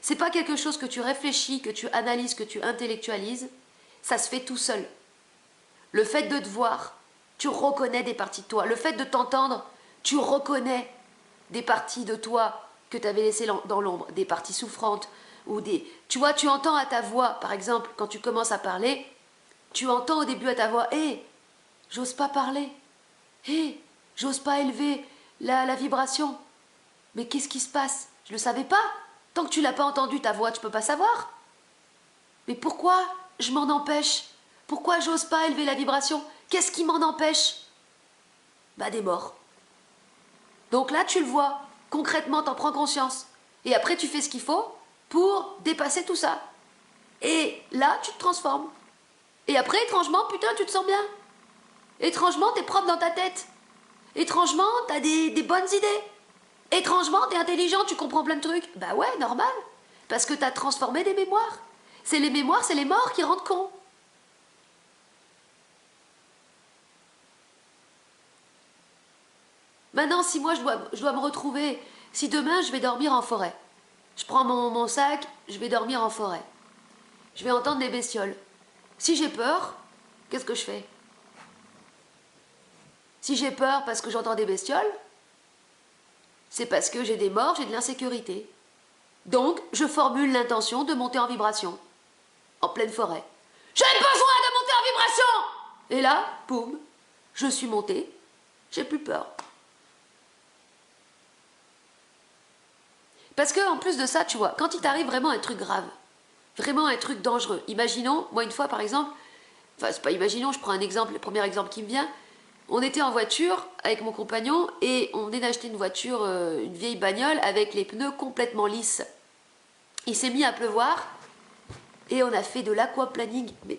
Speaker 1: C'est pas quelque chose que tu réfléchis, que tu analyses, que tu intellectualises, ça se fait tout seul. Le fait de te voir, tu reconnais des parties de toi. Le fait de t'entendre, tu reconnais des parties de toi que tu avais laissées dans l'ombre, des parties souffrantes ou des... Tu vois, tu entends à ta voix, par exemple, quand tu commences à parler, tu entends au début à ta voix, hé, j'ose pas parler, hé, j'ose pas élever la vibration. Mais qu'est-ce qui se passe? Je le savais pas. Tant que tu l'as pas entendu ta voix, tu peux pas savoir. Mais pourquoi je m'en empêche? Pourquoi j'ose pas élever la vibration? Qu'est-ce qui m'en empêche? Bah des morts. Donc là tu le vois, concrètement t'en prends conscience. Et après tu fais ce qu'il faut pour dépasser tout ça. Et là tu te transformes. Et après étrangement, putain tu te sens bien. Étrangement t'es propre dans ta tête. Étrangement t'as des bonnes idées. Étrangement t'es intelligent, tu comprends plein de trucs. Bah ouais, normal. Parce que t'as transformé des mémoires. C'est les mémoires, c'est les morts qui rendent cons. Maintenant, si moi je dois me retrouver, si demain je vais dormir en forêt, je prends mon sac, je vais dormir en forêt, je vais entendre des bestioles. Si j'ai peur, qu'est-ce que je fais? Si j'ai peur parce que j'entends des bestioles, c'est parce que j'ai des morts, j'ai de l'insécurité. Donc, je formule l'intention de monter en vibration, en pleine forêt. J'ai besoin de monter en vibration! Et là, boum, je suis montée, j'ai plus peur. Parce que en plus de ça, tu vois, quand il t'arrive vraiment un truc grave, vraiment un truc dangereux, imaginons, moi une fois par exemple, enfin c'est pas imaginons, je prends un exemple, le premier exemple qui me vient, on était en voiture avec mon compagnon et on venait d'acheter une voiture, une vieille bagnole avec les pneus complètement lisses. Il s'est mis à pleuvoir et on a fait de l'aquaplaning. Mais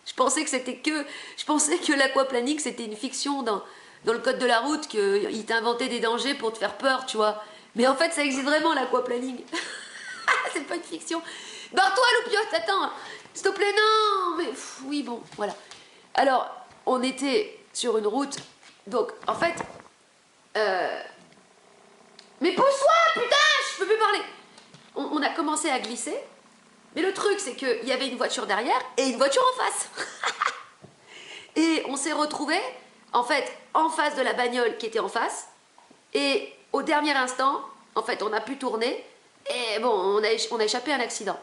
Speaker 1: je pensais que l'aquaplaning c'était une fiction dans le code de la route, qu'il t'inventait des dangers pour te faire peur, tu vois. Mais en fait ça existe vraiment l'aquaplaning. C'est pas une fiction. Barre-toi Loupiote, attends. S'il te plaît, non. Mais oui, bon, voilà. Alors, on était sur une route. Donc, en fait... Mais pousse-toi, putain, je peux plus parler. On a commencé à glisser. Mais le truc, c'est qu'il y avait une voiture derrière et une voiture en face. Et on s'est retrouvés, en fait, en face de la bagnole qui était en face. Et au dernier instant, en fait, on a pu tourner. Et bon, on a échappé à un accident.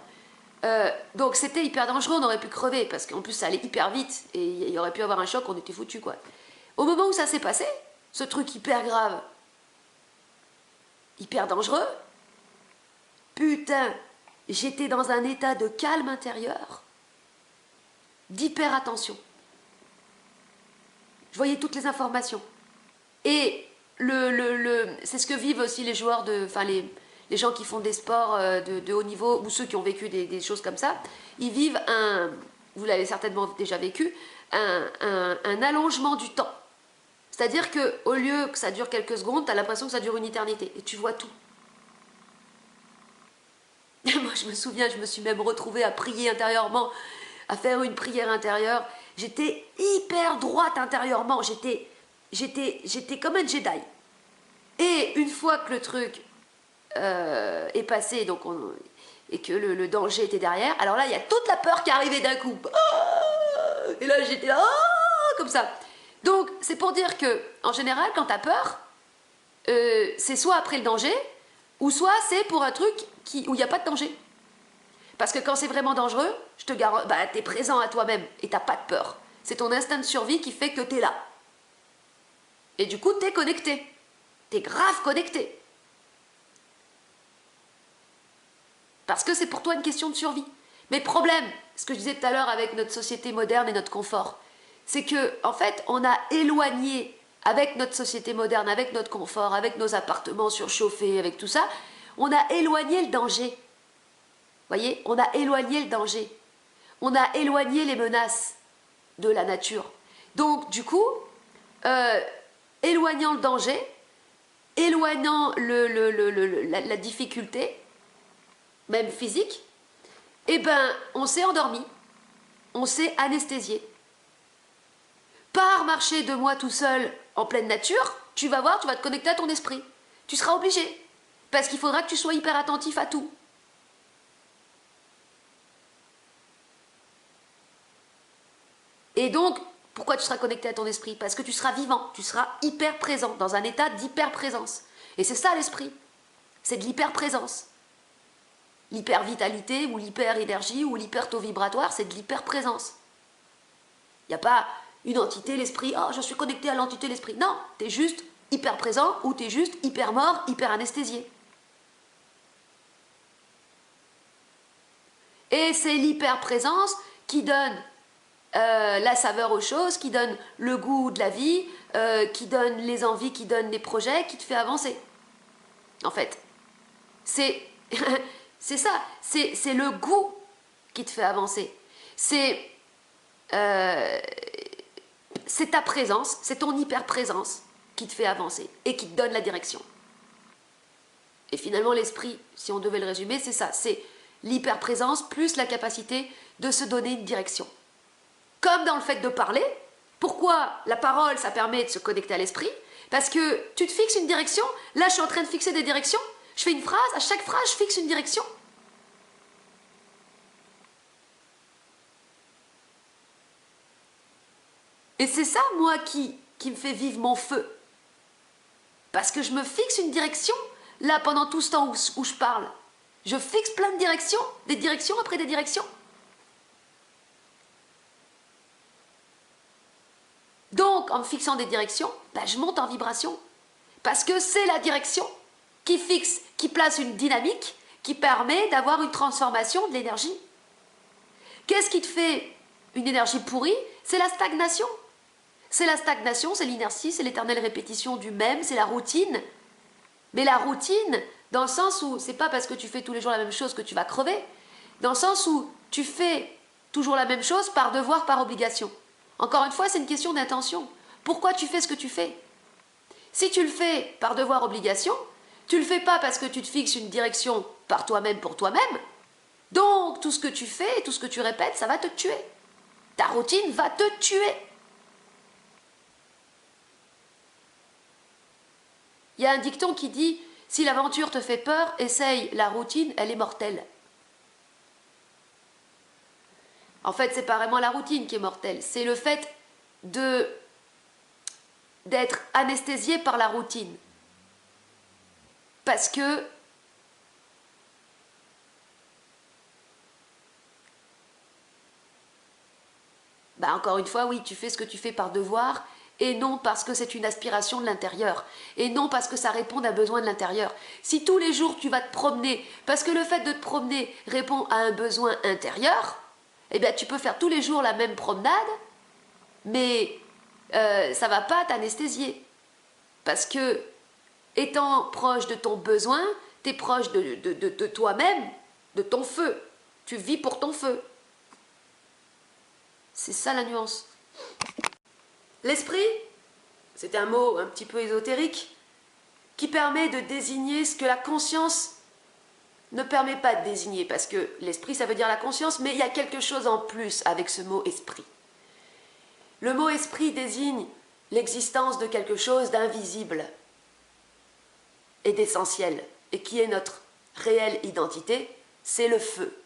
Speaker 1: Donc c'était hyper dangereux, on aurait pu crever, parce qu'en plus ça allait hyper vite, et il y aurait pu avoir un choc, on était foutus, quoi. Au moment où ça s'est passé, ce truc hyper grave, hyper dangereux, putain, j'étais dans un état de calme intérieur, d'hyper attention. Je voyais toutes les informations. Et c'est ce que vivent aussi les joueurs enfin les gens qui font des sports de haut niveau, ou ceux qui ont vécu des choses comme ça, ils vivent vous l'avez certainement déjà vécu, un allongement du temps. C'est-à-dire qu'au lieu que ça dure quelques secondes, tu as l'impression que ça dure une éternité, et tu vois tout. Moi je me souviens, je me suis même retrouvée à prier intérieurement, à faire une prière intérieure. J'étais hyper droite intérieurement, j'étais comme un Jedi. Et une fois que le truc est passé, donc et que le danger était derrière, alors là, il y a toute la peur qui est arrivée d'un coup. Et là, j'étais là, comme ça. Donc, c'est pour dire que, en général, quand tu as peur, c'est soit après le danger, ou soit c'est pour un truc où il n'y a pas de danger. Parce que quand c'est vraiment dangereux, je te garantis, bah, tu es présent à toi-même et tu n'as pas de peur. C'est ton instinct de survie qui fait que tu es là. Et du coup, tu es connecté. Tu es grave connecté. Parce que c'est pour toi une question de survie. Mais le problème, ce que je disais tout à l'heure avec notre société moderne et notre confort, c'est que, en fait, on a éloigné, avec notre société moderne, avec notre confort, avec nos appartements surchauffés, avec tout ça, on a éloigné le danger. Vous voyez, on a éloigné le danger. On a éloigné les menaces de la nature. Donc, du coup, éloignant le danger, éloignant la difficulté, même physique, eh ben, on s'est endormi, on s'est anesthésié. Pars marcher 2 mois tout seul en pleine nature, tu vas voir, tu vas te connecter à ton esprit. Tu seras obligé, parce qu'il faudra que tu sois hyper attentif à tout. Et donc, pourquoi tu seras connecté à ton esprit? Parce que tu seras vivant, tu seras hyper présent, dans un état d'hyper-présence. Et c'est ça l'esprit, c'est de l'hyper-présence. L'hyper-vitalité, ou l'hyper-énergie, ou l'hyper-taux vibratoire, c'est de l'hyper-présence. Il n'y a pas une entité, l'esprit, oh, je suis connecté à l'entité, l'esprit. Non, tu es juste hyper-présent, ou tu es juste hyper-mort, hyper-anesthésié. Et c'est l'hyper-présence qui donne la saveur aux choses, qui donne le goût de la vie, qui donne les envies, qui donne les projets, qui te fait avancer. En fait, c'est ça, c'est le goût qui te fait avancer. C'est ta présence, c'est ton hyper-présence qui te fait avancer et qui te donne la direction. Et finalement, l'esprit, si on devait le résumer, c'est ça, c'est l'hyper-présence plus la capacité de se donner une direction. Comme dans le fait de parler, pourquoi la parole, ça permet de se connecter à l'esprit? Parce que tu te fixes une direction, là je suis en train de fixer des directions, je fais une phrase, à chaque phrase je fixe une direction. Et c'est ça, moi, qui me fait vivre mon feu. Parce que je me fixe une direction, là, pendant tout ce temps où je parle. Je fixe plein de directions, des directions après des directions. Donc, en me fixant des directions, ben, je monte en vibration. Parce que c'est la direction qui fixe, qui place une dynamique, qui permet d'avoir une transformation de l'énergie. Qu'est-ce qui te fait une énergie pourrie? C'est la stagnation. C'est la stagnation, c'est l'inertie, c'est l'éternelle répétition du même, c'est la routine. Mais la routine, dans le sens où c'est pas parce que tu fais tous les jours la même chose que tu vas crever, dans le sens où tu fais toujours la même chose par devoir, par obligation. Encore une fois, c'est une question d'intention. Pourquoi tu fais ce que tu fais? Si tu le fais par devoir, obligation, tu le fais pas parce que tu te fixes une direction par toi-même pour toi-même. Donc, tout ce que tu fais, tout ce que tu répètes, ça va te tuer. Ta routine va te tuer. Il y a un dicton qui dit « Si l'aventure te fait peur, essaye la routine, elle est mortelle. » En fait, c'est pas vraiment la routine qui est mortelle, c'est le fait d'être anesthésié par la routine. Parce que encore une fois, oui, tu fais ce que tu fais par devoir et non parce que c'est une aspiration de l'intérieur et non parce que ça répond à un besoin de l'intérieur. Si tous les jours tu vas te promener parce que le fait de te promener répond à un besoin intérieur, eh bien tu peux faire tous les jours la même promenade, mais ça ne va pas t'anesthésier. Parce que étant proche de ton besoin, tu es proche de toi-même, de ton feu. Tu vis pour ton feu. C'est ça la nuance. L'esprit, c'est un mot un petit peu ésotérique qui permet de désigner ce que la conscience ne permet pas de désigner, parce que l'esprit, ça veut dire la conscience, mais il y a quelque chose en plus avec ce mot esprit. Le mot esprit désigne l'existence de quelque chose d'invisible et d'essentiel, et qui est notre réelle identité, c'est le feu.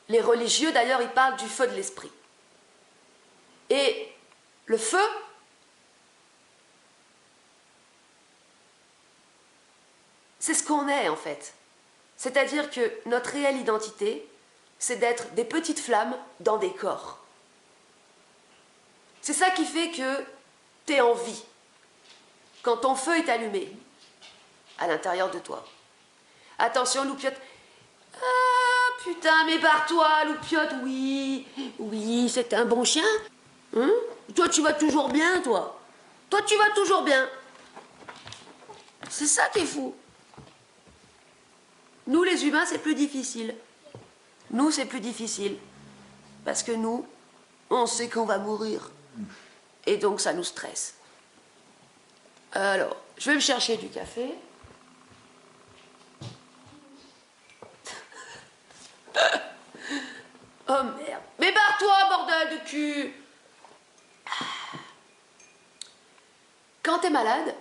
Speaker 1: Les religieux, d'ailleurs, ils parlent du feu de l'esprit. Et le feu, c'est ce qu'on est, en fait. C'est-à-dire que notre réelle identité, c'est d'être des petites flammes dans des corps. C'est ça qui fait que tu es en vie. Quand ton feu est allumé, à l'intérieur de toi. Attention, Loupiote. Ah, putain, mais barre-toi, Loupiote, oui. Oui, c'est un bon chien. Hein? Toi, tu vas toujours bien, toi. Toi, tu vas toujours bien. C'est ça qui est fou. Nous, les humains, c'est plus difficile. Nous, c'est plus difficile. Parce que nous, on sait qu'on va mourir. Et donc, ça nous stresse. Alors, je vais me chercher du café. Oh merde. Mais barre-toi, bordel de cul. Quand t'es malade,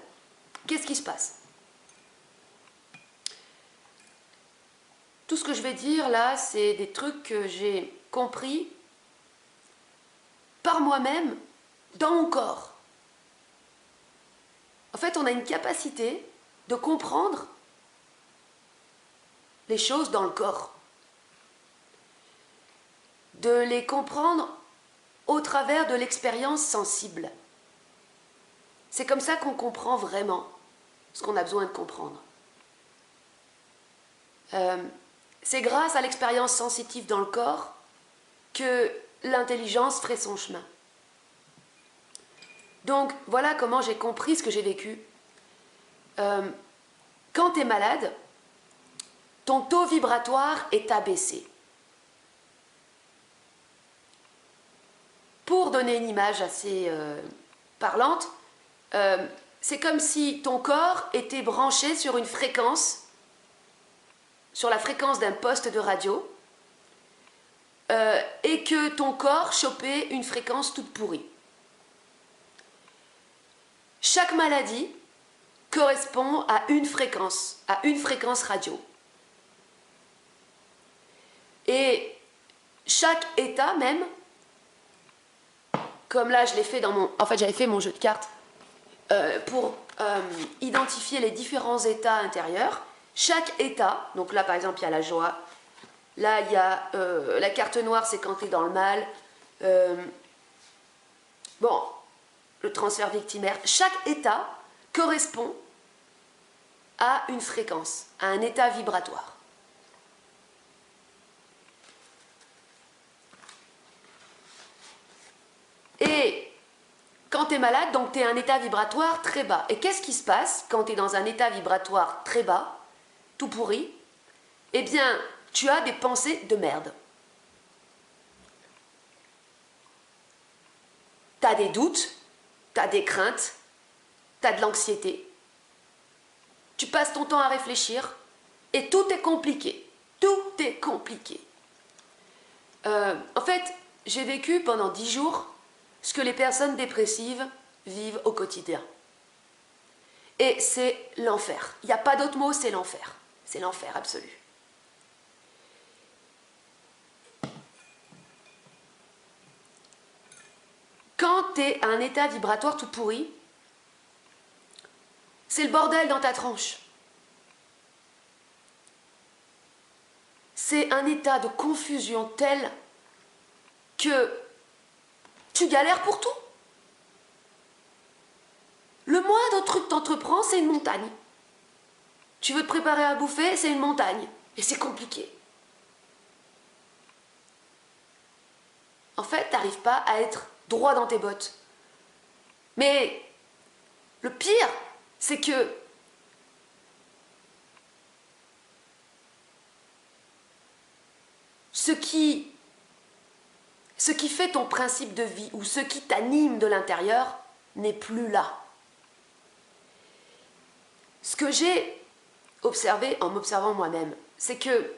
Speaker 1: qu'est-ce qui se passe? Tout ce que je vais dire là, c'est des trucs que j'ai compris par moi-même dans mon corps. En fait, on a une capacité de comprendre les choses dans le corps. De les comprendre au travers de l'expérience sensible. C'est comme ça qu'on comprend vraiment ce qu'on a besoin de comprendre. C'est grâce à l'expérience sensitive dans le corps que l'intelligence ferait son chemin. Donc, voilà comment j'ai compris ce que j'ai vécu. Quand tu es malade, ton taux vibratoire est abaissé. Pour donner une image assez parlante, c'est comme si ton corps était branché sur une fréquence, sur la fréquence d'un poste de radio, et que ton corps chopait une fréquence toute pourrie. Chaque maladie correspond à une fréquence radio. Et chaque état même, comme là je l'ai fait dans mon... En fait j'avais fait mon jeu de cartes, pour identifier les différents états intérieurs. Chaque état, donc là par exemple il y a la joie, là il y a la carte noire, c'est quand tu es dans le mal, bon, le transfert victimaire, chaque état correspond à une fréquence, à un état vibratoire. Et quand tu es malade, donc tu es à un état vibratoire très bas. Et qu'est-ce qui se passe quand tu es dans un état vibratoire très bas, tout pourri? Eh bien, tu as des pensées de merde. Tu as des doutes, tu as des craintes, tu as de l'anxiété. Tu passes ton temps à réfléchir et tout est compliqué. Tout est compliqué. En fait, j'ai vécu pendant 10 jours ce que les personnes dépressives vivent au quotidien. Et c'est l'enfer. Il n'y a pas d'autre mot, c'est l'enfer. C'est l'enfer absolu. Quand tu es à un état vibratoire tout pourri, c'est le bordel dans ta tronche. C'est un état de confusion tel que tu galères pour tout. Le moindre truc que tu entreprends, c'est une montagne. Tu veux te préparer à bouffer, c'est une montagne. Et c'est compliqué. En fait, tu n'arrives pas à être droit dans tes bottes. Mais le pire, c'est que ce qui fait ton principe de vie ou ce qui t'anime de l'intérieur n'est plus là. Ce que j'ai observé en m'observant moi-même, c'est que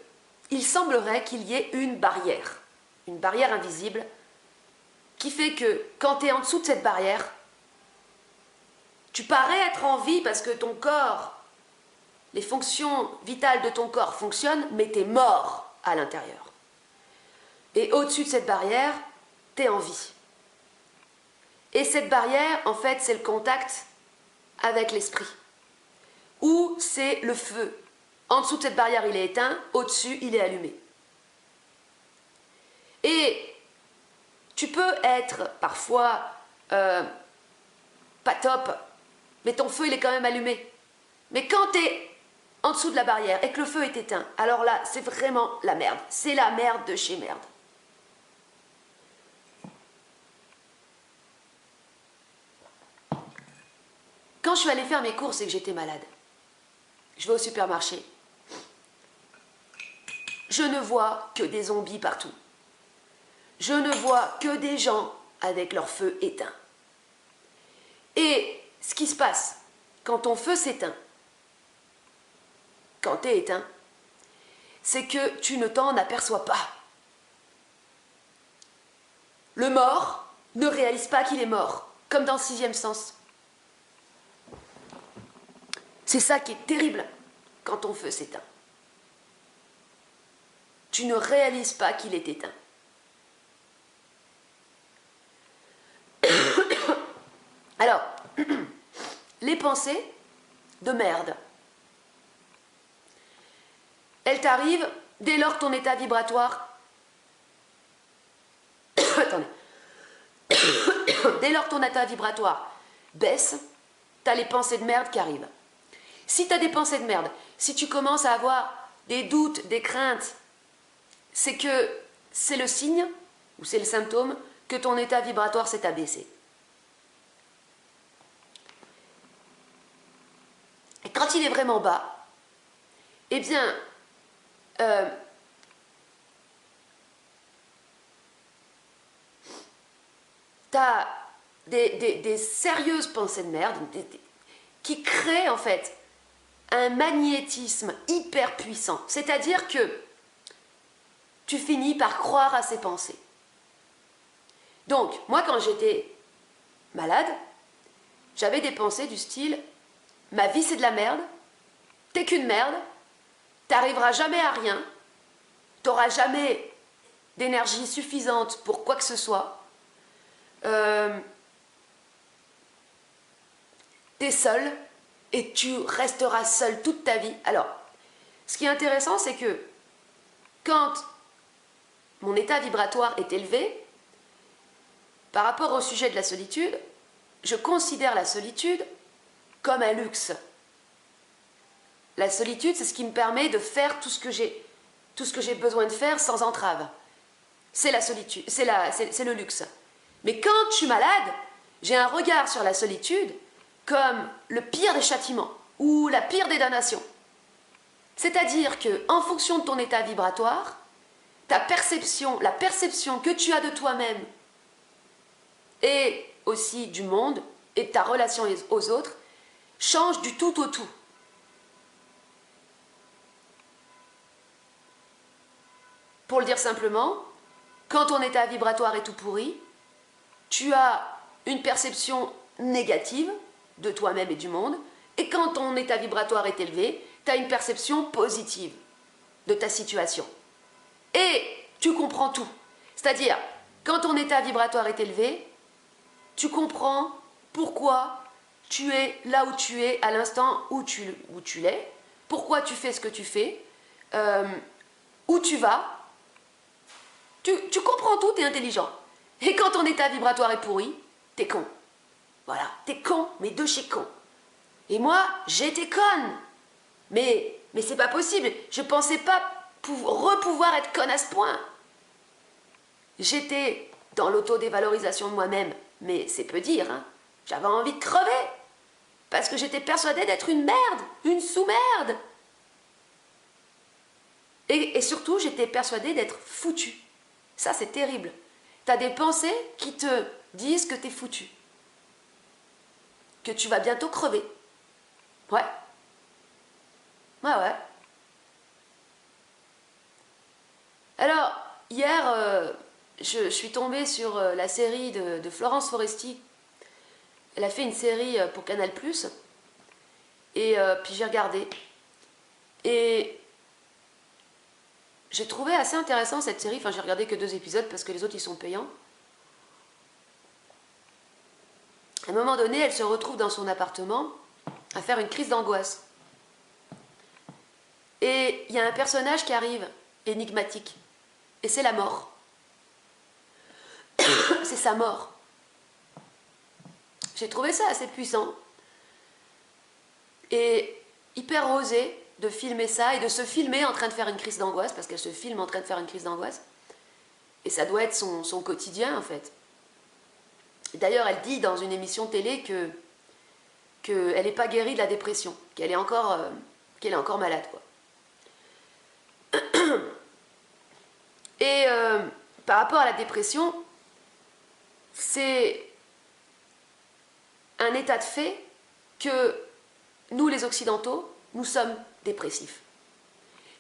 Speaker 1: il semblerait qu'il y ait une barrière invisible, qui fait que quand tu es en dessous de cette barrière, tu parais être en vie parce que ton corps, les fonctions vitales de ton corps fonctionnent, mais tu es mort à l'intérieur. Et au-dessus de cette barrière, tu es en vie. Et cette barrière, en fait, c'est le contact avec l'esprit. Ou c'est le feu. En dessous de cette barrière, il est éteint, au-dessus, il est allumé. Et tu peux être parfois pas top, mais ton feu, il est quand même allumé. Mais quand tu es en dessous de la barrière et que le feu est éteint, alors là, c'est vraiment la merde. C'est la merde de chez merde. Quand je suis allée faire mes courses et que j'étais malade, je vais au supermarché, je ne vois que des zombies partout. Je ne vois que des gens avec leur feu éteint. Et ce qui se passe quand ton feu s'éteint, quand tu es éteint, c'est que tu ne t'en aperçois pas. Le mort ne réalise pas qu'il est mort, comme dans le sixième sens. C'est ça qui est terrible quand ton feu s'éteint. Tu ne réalises pas qu'il est éteint. Alors, les pensées de merde, elles t'arrivent dès lors que ton état vibratoire... Attendez. Dès lors que ton état vibratoire baisse, tu as les pensées de merde qui arrivent. Si tu as des pensées de merde, si tu commences à avoir des doutes, des craintes, c'est que c'est le signe, ou c'est le symptôme, que ton état vibratoire s'est abaissé. Et quand il est vraiment bas, eh bien, tu as des sérieuses pensées de merde qui créent en fait un magnétisme hyper puissant. C'est-à-dire que tu finis par croire à ces pensées. Donc, moi quand j'étais malade, j'avais des pensées du style « Ma vie c'est de la merde, t'es qu'une merde, t'arriveras jamais à rien, t'auras jamais d'énergie suffisante pour quoi que ce soit. tu es seul et tu resteras seul toute ta vie. Alors, ce qui est intéressant, c'est que quand mon état vibratoire est élevé, par rapport au sujet de la solitude, je considère la solitude comme un luxe. La solitude, c'est ce qui me permet de faire tout ce que j'ai besoin de faire sans entrave. C'est la solitude, c'est le luxe. Mais quand je suis malade, j'ai un regard sur la solitude comme le pire des châtiments ou la pire des damnations. C'est-à-dire que, en fonction de ton état vibratoire, ta perception, la perception que tu as de toi-même et aussi du monde et de ta relation aux autres change du tout au tout. Pour le dire simplement, quand ton état vibratoire est tout pourri, tu as une perception négative de toi-même et du monde, et quand ton état vibratoire est élevé, tu as une perception positive de ta situation. Et tu comprends tout. C'est-à-dire, quand ton état vibratoire est élevé, tu comprends pourquoi tu es là où tu es à l'instant où tu l'es, pourquoi tu fais ce que tu fais, où tu vas. Tu comprends tout, t'es intelligent. Et quand ton état vibratoire est pourri, t'es con. Voilà, t'es con, mais de chez con. Et moi, j'étais conne. Mais c'est pas possible. Je pensais pas repouvoir être conne à ce point. J'étais dans l'autodévalorisation de moi-même, mais c'est peu dire, hein. J'avais envie de crever. Parce que j'étais persuadée d'être une merde, une sous-merde. Et surtout, j'étais persuadée d'être foutue. Ça, c'est terrible. Tu as des pensées qui te disent que tu es foutu. Que tu vas bientôt crever. Ouais. Ouais. Alors, hier, je suis tombée sur la série de Florence Foresti. Elle a fait une série pour Canal+. Et puis j'ai regardé. Et j'ai trouvé assez intéressant cette série. Enfin, j'ai regardé que 2 épisodes parce que les autres, ils sont payants. À un moment donné, elle se retrouve dans son appartement à faire une crise d'angoisse. Et il y a un personnage qui arrive, énigmatique. Et c'est la mort. C'est sa mort. J'ai trouvé ça assez puissant. Et hyper osé de filmer ça et de se filmer en train de faire une crise d'angoisse, parce qu'elle se filme en train de faire une crise d'angoisse. Et ça doit être son quotidien, en fait. D'ailleurs, elle dit dans une émission télé qu'elle n'est pas guérie de la dépression, qu'elle est encore malade, quoi. Et par rapport à la dépression, c'est un état de fait que nous, les Occidentaux, nous sommes dépressifs.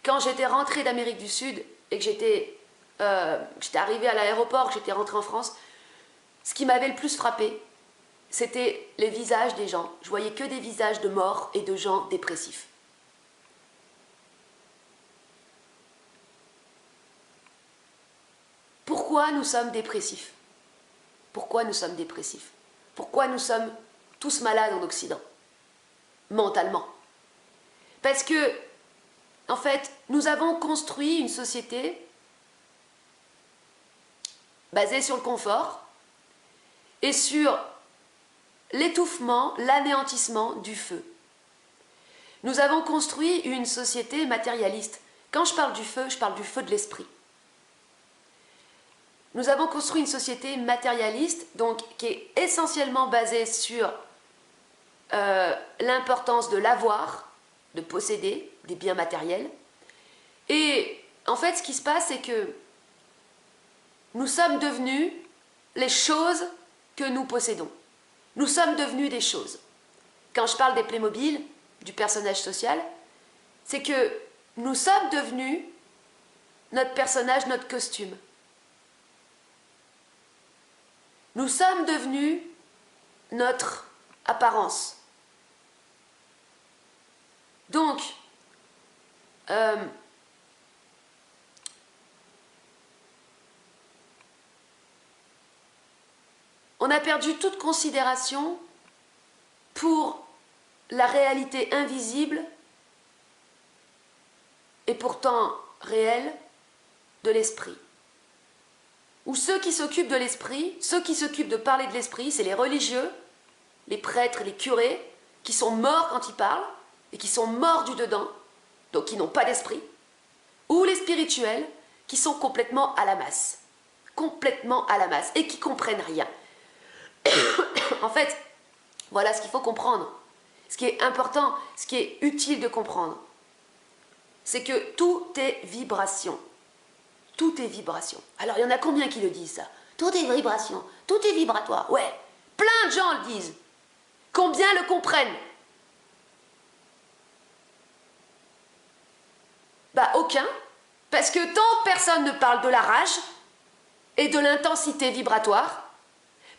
Speaker 1: Quand j'étais rentrée d'Amérique du Sud et que j'étais arrivée à l'aéroport, que j'étais rentrée en France, ce qui m'avait le plus frappé, c'était les visages des gens. Je voyais que des visages de morts et de gens dépressifs. Pourquoi nous sommes dépressifs? Pourquoi nous sommes dépressifs? Pourquoi nous sommes tous malades en Occident? Mentalement. Parce que, en fait, nous avons construit une société basée sur le confort et sur l'étouffement, l'anéantissement du feu. Nous avons construit une société matérialiste. Quand je parle du feu, je parle du feu de l'esprit. Nous avons construit une société matérialiste, donc qui est essentiellement basée sur l'importance de l'avoir, de posséder des biens matériels. Et en fait, ce qui se passe, c'est que nous sommes devenus les choses que nous possédons. Nous sommes devenus des choses. Quand je parle des Playmobil, du personnage social, c'est que nous sommes devenus notre personnage, notre costume. Nous sommes devenus notre apparence. Donc, on a perdu toute considération pour la réalité invisible et pourtant réelle de l'esprit. Ou ceux qui s'occupent de l'esprit, ceux qui s'occupent de parler de l'esprit, c'est les religieux, les prêtres, les curés, qui sont morts quand ils parlent, et qui sont morts du dedans, donc qui n'ont pas d'esprit, ou les spirituels, qui sont complètement à la masse, et qui comprennent rien. En fait, voilà ce qu'il faut comprendre. Ce qui est important, ce qui est utile de comprendre, c'est que tout est vibration. Tout est vibration. Alors, il y en a combien qui le disent, ça? Tout est vibration, tout est vibratoire. Ouais, plein de gens le disent. Combien le comprennent? Bah, aucun. Parce que tant que personne ne parle de la rage et de l'intensité vibratoire,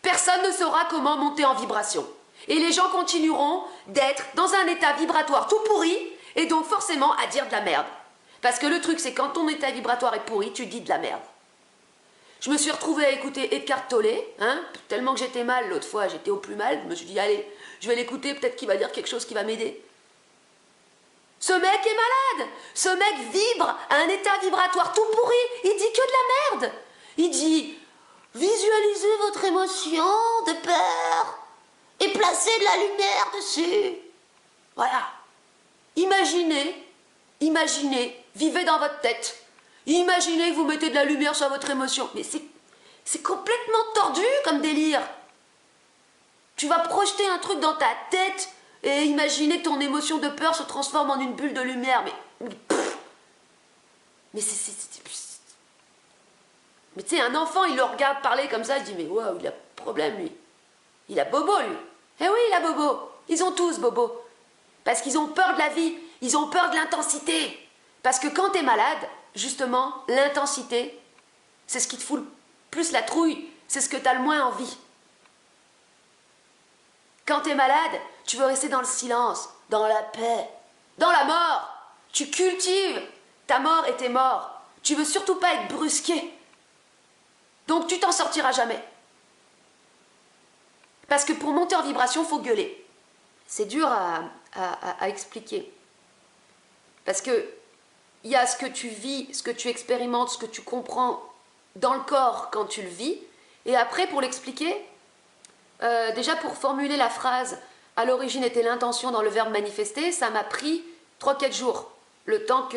Speaker 1: personne ne saura comment monter en vibration. Et les gens continueront d'être dans un état vibratoire tout pourri et donc forcément à dire de la merde. Parce que le truc, c'est quand ton état vibratoire est pourri, tu dis de la merde. Je me suis retrouvée à écouter Eckhart Tolle, tellement que j'étais mal l'autre fois, j'étais au plus mal, je me suis dit, allez, je vais l'écouter, peut-être qu'il va dire quelque chose qui va m'aider. Ce mec est malade. Ce mec vibre à un état vibratoire tout pourri. Il dit que de la merde. Il dit, visualisez votre émotion de peur et placez de la lumière dessus. Voilà. Imaginez, vivez dans votre tête. Imaginez que vous mettez de la lumière sur votre émotion. Mais c'est complètement tordu comme délire. Tu vas projeter un truc dans ta tête et imaginer que ton émotion de peur se transforme en une bulle de lumière. Mais tu sais, un enfant, il le regarde parler comme ça, il dit, mais waouh, il a problème, lui. Il a bobo, lui. Eh oui, il a bobo. Ils ont tous bobo. Parce qu'ils ont peur de la vie. Ils ont peur de l'intensité. Parce que quand t'es malade, justement, l'intensité, c'est ce qui te fout le plus la trouille. C'est ce que t'as le moins envie. Quand t'es malade, tu veux rester dans le silence, dans la paix, dans la mort. Tu cultives ta mort et tes morts. Tu veux surtout pas être brusqué. Donc tu t'en sortiras jamais. Parce que pour monter en vibration, il faut gueuler. C'est dur à expliquer. Parce que il y a ce que tu vis, ce que tu expérimentes, ce que tu comprends dans le corps quand tu le vis. Et après, pour l'expliquer, déjà pour formuler la phrase « à l'origine était l'intention dans le verbe manifester », ça m'a pris 3-4 jours. Le temps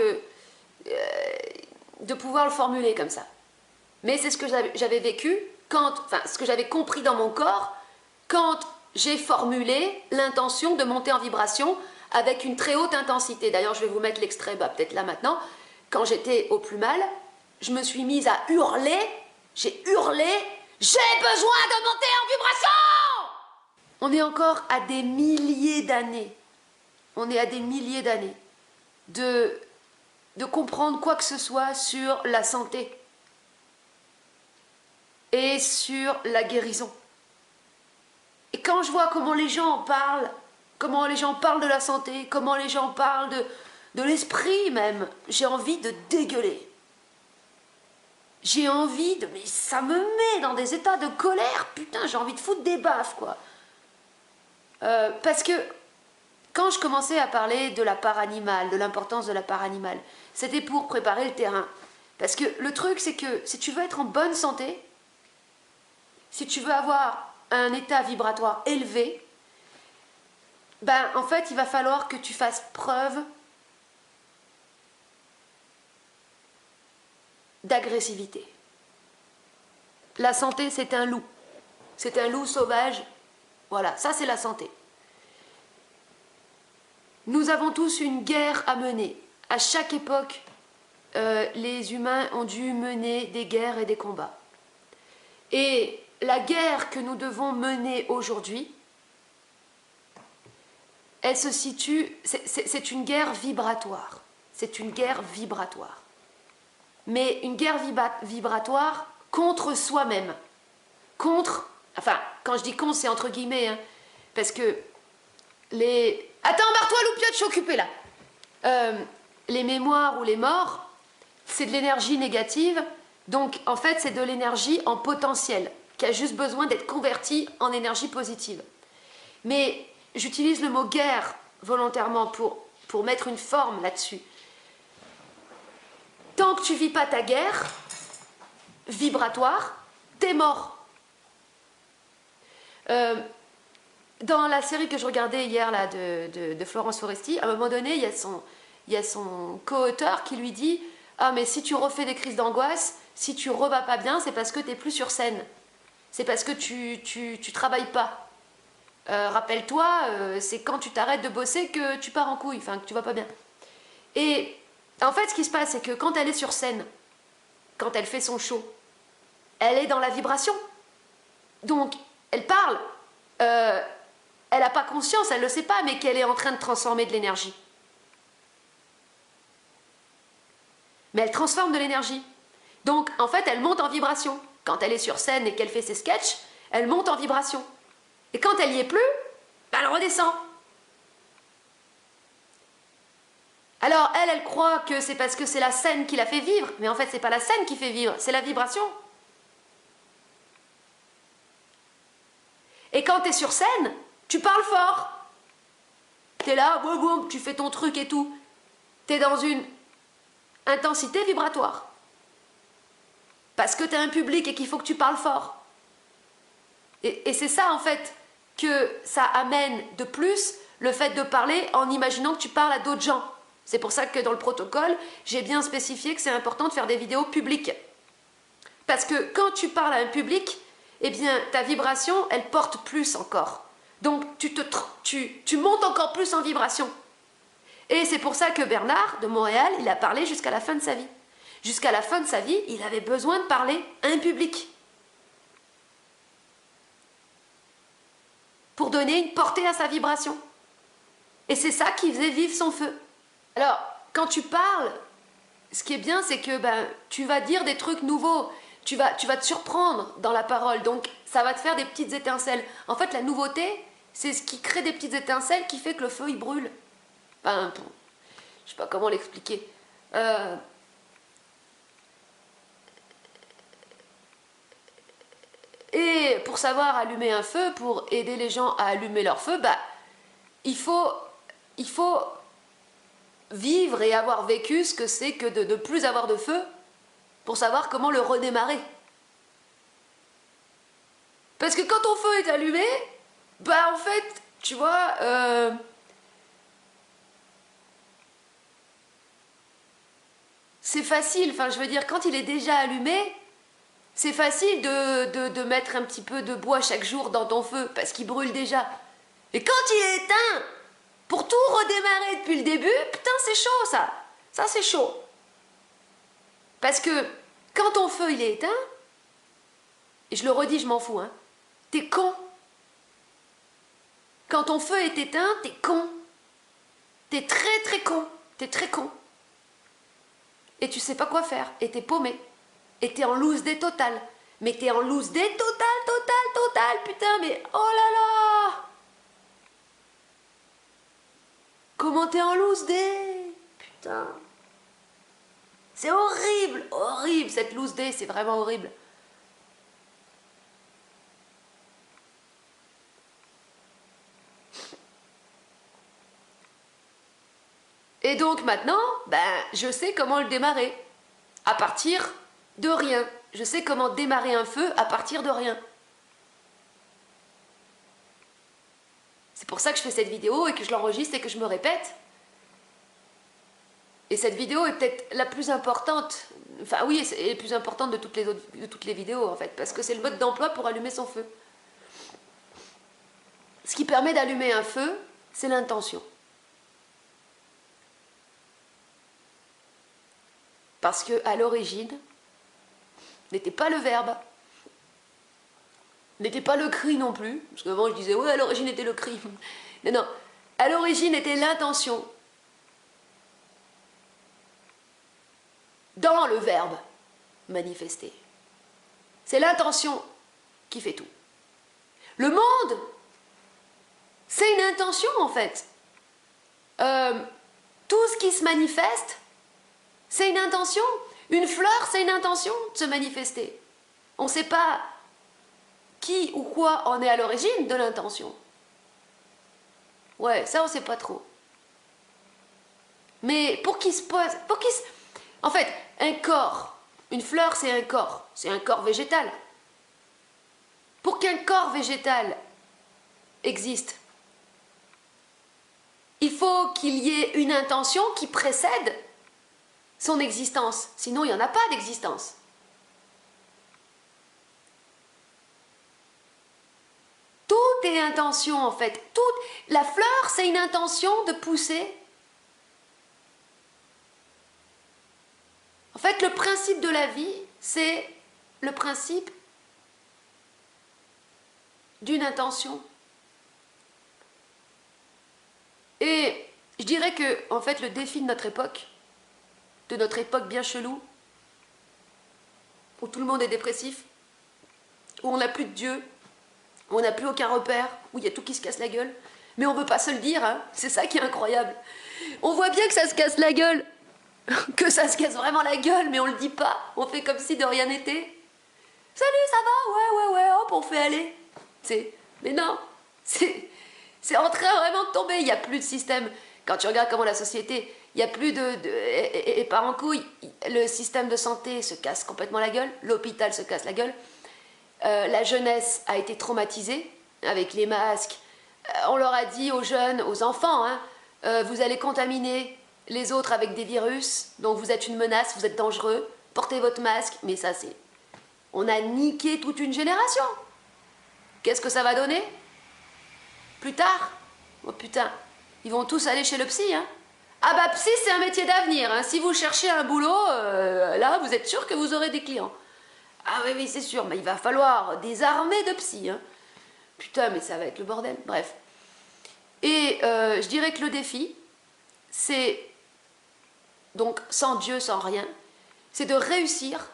Speaker 1: de pouvoir le formuler comme ça. Mais c'est ce que j'avais vécu, ce que j'avais compris dans mon corps, quand j'ai formulé l'intention de monter en vibration avec une très haute intensité. D'ailleurs, je vais vous mettre l'extrait, peut-être là maintenant. Quand j'étais au plus mal, je me suis mise à hurler. J'ai hurlé. J'ai besoin de monter en vibration! On est encore à des milliers d'années. On est à des milliers d'années de comprendre quoi que ce soit sur la santé et sur la guérison. Et quand je vois comment les gens en parlent, comment les gens parlent de la santé, comment les gens parlent de l'esprit même, j'ai envie de dégueuler. J'ai envie de... Mais ça me met dans des états de colère, putain, j'ai envie de foutre des baffes, quoi. Parce que quand je commençais à parler de la part animale, de l'importance de la part animale, c'était pour préparer le terrain. Parce que le truc, c'est que si tu veux être en bonne santé, si tu veux avoir un état vibratoire élevé, en fait, il va falloir que tu fasses preuve d'agressivité. La santé, c'est un loup. C'est un loup sauvage. Voilà, ça c'est la santé. Nous avons tous une guerre à mener. À chaque époque, les humains ont dû mener des guerres et des combats. Et la guerre que nous devons mener aujourd'hui, elle se situe, c'est une guerre vibratoire. C'est une guerre vibratoire. Mais une guerre vibratoire contre soi-même. Contre, enfin, quand je dis contre, c'est entre guillemets, parce que les... Attends, barre-toi, loupiote, je suis occupée là. Les mémoires ou les morts, c'est de l'énergie négative, donc en fait, c'est de l'énergie en potentiel, qui a juste besoin d'être convertie en énergie positive. Mais j'utilise le mot guerre volontairement pour mettre une forme là-dessus. Tant que tu vis pas ta guerre vibratoire, t'es mort. Dans la série que je regardais hier là, de Florence Foresti, à un moment donné, il y a son co-auteur qui lui dit « Ah, mais si tu refais des crises d'angoisse, si tu revas pas bien, c'est parce que tu n'es plus sur scène. C'est parce que tu travailles pas. Rappelle-toi, c'est quand tu t'arrêtes de bosser que tu pars en couille, enfin que tu vas pas bien. » Et en fait, ce qui se passe, c'est que quand elle est sur scène, quand elle fait son show, elle est dans la vibration. Donc, elle parle. Elle n'a pas conscience, elle ne le sait pas, mais qu'elle est en train de transformer de l'énergie. Mais elle transforme de l'énergie. Donc, en fait, elle monte en vibration. Quand elle est sur scène et qu'elle fait ses sketchs, elle monte en vibration. Et quand elle n'y est plus, elle redescend. Alors, elle croit que c'est parce que c'est la scène qui la fait vivre. Mais en fait, c'est pas la scène qui fait vivre, c'est la vibration. Et quand tu es sur scène, tu parles fort. Tu es là, boum, boum, tu fais ton truc et tout. Tu es dans une intensité vibratoire. Parce que tu as un public et qu'il faut que tu parles fort. Et c'est ça, en fait, que ça amène de plus le fait de parler en imaginant que tu parles à d'autres gens. C'est pour ça que dans le protocole, j'ai bien spécifié que c'est important de faire des vidéos publiques. Parce que quand tu parles à un public, eh bien, ta vibration, elle porte plus encore. Donc, tu montes encore plus en vibration. Et c'est pour ça que Bernard, de Montréal, il a parlé jusqu'à la fin de sa vie. Jusqu'à la fin de sa vie, il avait besoin de parler à un public. Pour donner une portée à sa vibration. Et c'est ça qui faisait vivre son feu. Alors, quand tu parles, ce qui est bien, c'est que tu vas dire des trucs nouveaux. Tu vas te surprendre dans la parole. Donc, ça va te faire des petites étincelles. En fait, la nouveauté, c'est ce qui crée des petites étincelles qui fait que le feu, il brûle. Enfin, je sais pas comment l'expliquer. Et pour savoir allumer un feu, pour aider les gens à allumer leur feu, il faut vivre et avoir vécu ce que c'est que de ne plus avoir de feu pour savoir comment le redémarrer. Parce que quand ton feu est allumé, en fait, tu vois, c'est facile, enfin je veux dire, quand il est déjà allumé, c'est facile de mettre un petit peu de bois chaque jour dans ton feu, parce qu'il brûle déjà. Et quand il est éteint, pour tout redémarrer depuis le début, putain c'est chaud ça. Ça c'est chaud. Parce que quand ton feu il est éteint, et je le redis, je m'en fous, hein, t'es con. Quand ton feu est éteint, t'es con. T'es très très con. T'es très con. Et tu sais pas quoi faire. Et t'es paumé. Et t'es en loose day total. Mais t'es en loose day total, putain, mais oh là là! Comment t'es en loose day? Putain. C'est horrible, horrible cette loose day, c'est vraiment horrible. Et donc maintenant, je sais comment le démarrer. À partir de rien. Je sais comment démarrer un feu à partir de rien. C'est pour ça que je fais cette vidéo et que je l'enregistre et que je me répète. Et cette vidéo est peut-être la plus importante. Enfin oui, c'est la plus importante de toutes les vidéos en fait. Parce que c'est le mode d'emploi pour allumer son feu. Ce qui permet d'allumer un feu, c'est l'intention. Parce qu'à l'origine, n'était pas le verbe, n'était pas le cri non plus, parce qu'avant je disais, ouais, à l'origine était le cri. Mais non, à l'origine était l'intention. Dans le verbe manifester. C'est l'intention qui fait tout. Le monde, c'est une intention en fait. Tout ce qui se manifeste, c'est une intention. Une fleur, c'est une intention de se manifester. On ne sait pas qui ou quoi en est à l'origine de l'intention. Ouais, ça on ne sait pas trop. Mais pour qu'il se pose... En fait, un corps, une fleur, c'est un corps végétal. Pour qu'un corps végétal existe, il faut qu'il y ait une intention qui précède son existence. Sinon, il n'y en a pas d'existence. Tout est intention, en fait. La fleur, c'est une intention de pousser. En fait, le principe de la vie, c'est le principe d'une intention. Et je dirais que, en fait, le défi de notre époque bien chelou, où tout le monde est dépressif, où on n'a plus de Dieu, où on n'a plus aucun repère, où il y a tout qui se casse la gueule, mais on ne veut pas se le dire, hein. C'est ça qui est incroyable. On voit bien que ça se casse la gueule, que ça se casse vraiment la gueule, mais on le dit pas, on fait comme si de rien n'était. Salut, ça va? Ouais, hop, on fait aller. Mais non, c'est en train vraiment de tomber, il n'y a plus de système. Quand tu regardes comment la société, il n'y a plus et part en couille, le système de santé se casse complètement la gueule, l'hôpital se casse la gueule, la jeunesse a été traumatisée avec les masques. On leur a dit aux jeunes, aux enfants, hein, vous allez contaminer les autres avec des virus, donc vous êtes une menace, vous êtes dangereux, portez votre masque, mais ça c'est... On a niqué toute une génération. Qu'est-ce que ça va donner? Plus tard, oh putain, ils vont tous aller chez le psy, hein. Ah bah psy, c'est un métier d'avenir, hein. Si vous cherchez un boulot, là, vous êtes sûr que vous aurez des clients. Ah oui, c'est sûr, mais il va falloir des armées de psy, hein. Putain, mais ça va être le bordel, bref. Et je dirais que le défi, c'est, donc sans Dieu, sans rien, c'est de réussir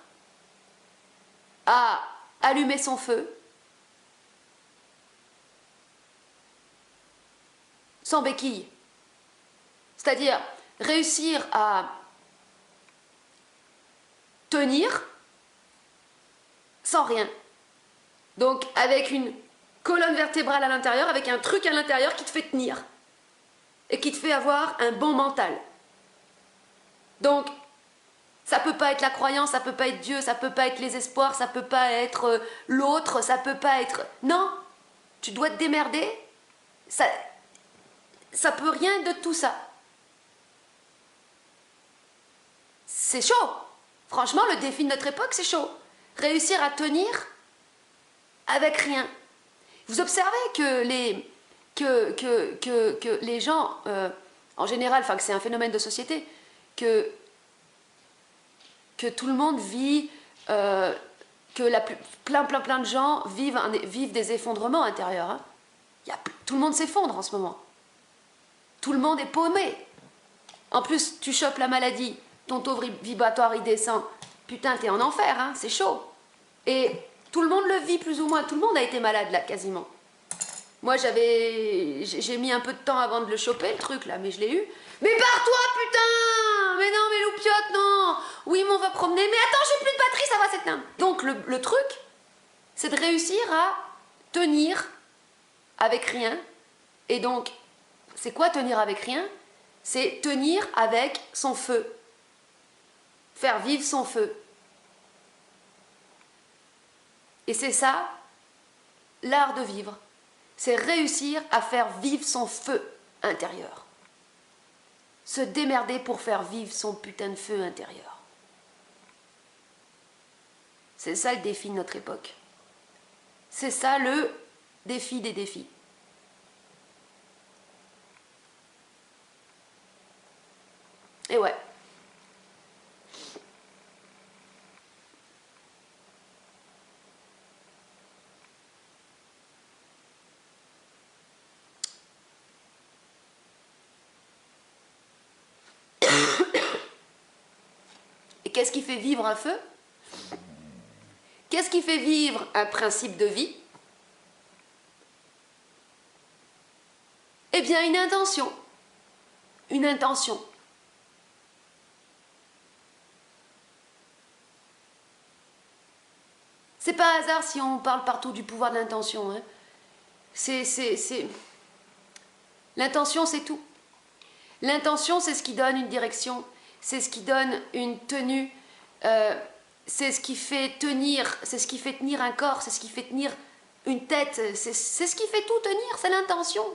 Speaker 1: à allumer son feu, sans béquille. C'est-à-dire réussir à tenir sans rien. Donc avec une colonne vertébrale à l'intérieur, avec un truc à l'intérieur qui te fait tenir et qui te fait avoir un bon mental. Donc ça peut pas être la croyance, ça peut pas être Dieu, ça peut pas être les espoirs, ça peut pas être l'autre, ça peut pas être... Non, tu dois te démerder, ça peut rien de tout ça. C'est chaud. Franchement, le défi de notre époque, c'est chaud. Réussir à tenir avec rien. Vous observez que les gens, en général, enfin que c'est un phénomène de société, que tout le monde vit, que plein de gens vivent des effondrements intérieurs. Hein. Tout le monde s'effondre en ce moment. Tout le monde est paumé. En plus, tu chopes la maladie, ton taux vibratoire il descend. Putain, t'es en enfer, hein, c'est chaud. Et tout le monde le vit plus ou moins. Tout le monde a été malade là, quasiment. Moi, j'ai mis un peu de temps avant de le choper, le truc là, mais je l'ai eu. Mais pars-toi, putain! Mais non, mais loupiote, non! Oui, mais on va promener. Mais attends, j'ai plus de batterie, ça va s'éteindre. Donc, le truc, c'est de réussir à tenir avec rien. Et donc, c'est quoi tenir avec rien? C'est tenir avec son feu. Faire vivre son feu. Et c'est ça, l'art de vivre. C'est réussir à faire vivre son feu intérieur. Se démerder pour faire vivre son putain de feu intérieur. C'est ça le défi de notre époque. C'est ça le défi des défis. Et ouais. Et qu'est-ce qui fait vivre un feu? Qu'est-ce qui fait vivre un principe de vie? Eh bien, une intention. Une intention. C'est pas hasard si on parle partout du pouvoir de l'intention. Hein. L'intention, c'est tout. L'intention, c'est ce qui donne une direction, c'est ce qui donne une tenue, c'est ce qui fait tenir, c'est ce qui fait tenir un corps, c'est ce qui fait tenir une tête, c'est ce qui fait tout tenir, c'est l'intention.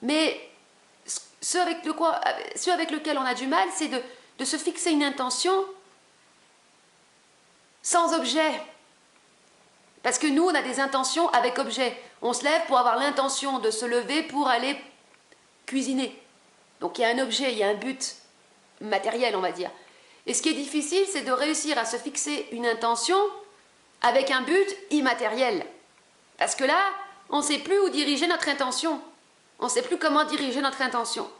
Speaker 1: Mais ce avec lequel on a du mal, c'est de se fixer une intention sans objet. Parce que nous, on a des intentions avec objet. On se lève pour avoir l'intention de se lever pour aller cuisiner. Donc il y a un objet, il y a un but matériel, on va dire. Et ce qui est difficile, c'est de réussir à se fixer une intention avec un but immatériel. Parce que là, on ne sait plus où diriger notre intention. On ne sait plus comment diriger notre intention.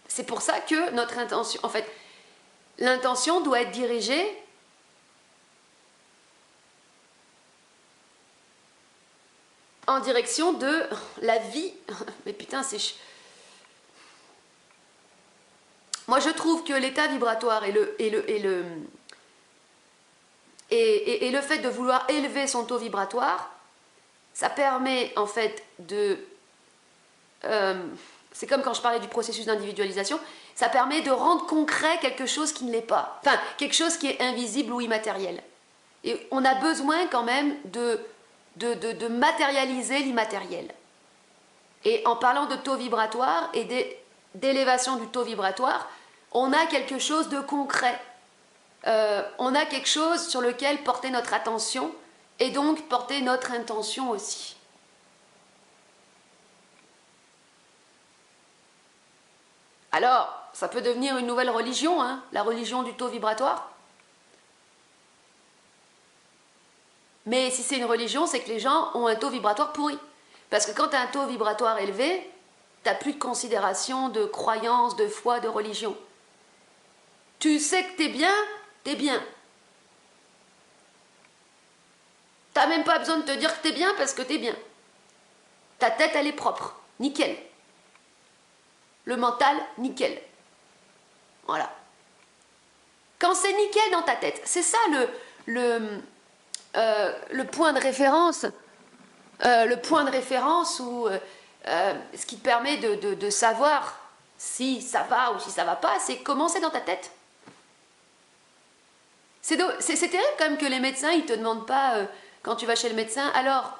Speaker 1: C'est pour ça que notre intention, en fait, l'intention doit être dirigée en direction de la vie. Mais putain, c'est... Moi, je trouve que l'état vibratoire et le fait de vouloir élever son taux vibratoire, ça permet en fait de... c'est comme quand je parlais du processus d'individualisation, ça permet de rendre concret quelque chose qui ne l'est pas. Enfin, quelque chose qui est invisible ou immatériel. Et on a besoin quand même de matérialiser l'immatériel. Et en parlant de taux vibratoire et d'élévation du taux vibratoire, on a quelque chose de concret. On a quelque chose sur lequel porter notre attention et donc porter notre intention aussi. Alors, ça peut devenir une nouvelle religion, hein, la religion du taux vibratoire. Mais si c'est une religion, c'est que les gens ont un taux vibratoire pourri. Parce que quand tu as un taux vibratoire élevé, tu n'as plus de considération, de croyance, de foi, de religion. Tu sais que t'es bien, t'es bien. T'as même pas besoin de te dire que t'es bien parce que t'es bien. Ta tête, elle est propre. Nickel. Le mental, nickel. Voilà. Quand c'est nickel dans ta tête, c'est ça le point de référence. Le point de référence où ce qui te permet de savoir si ça va ou si ça va pas, c'est comment c'est dans ta tête. C'est terrible quand même que les médecins, ils ne te demandent pas, quand tu vas chez le médecin, alors,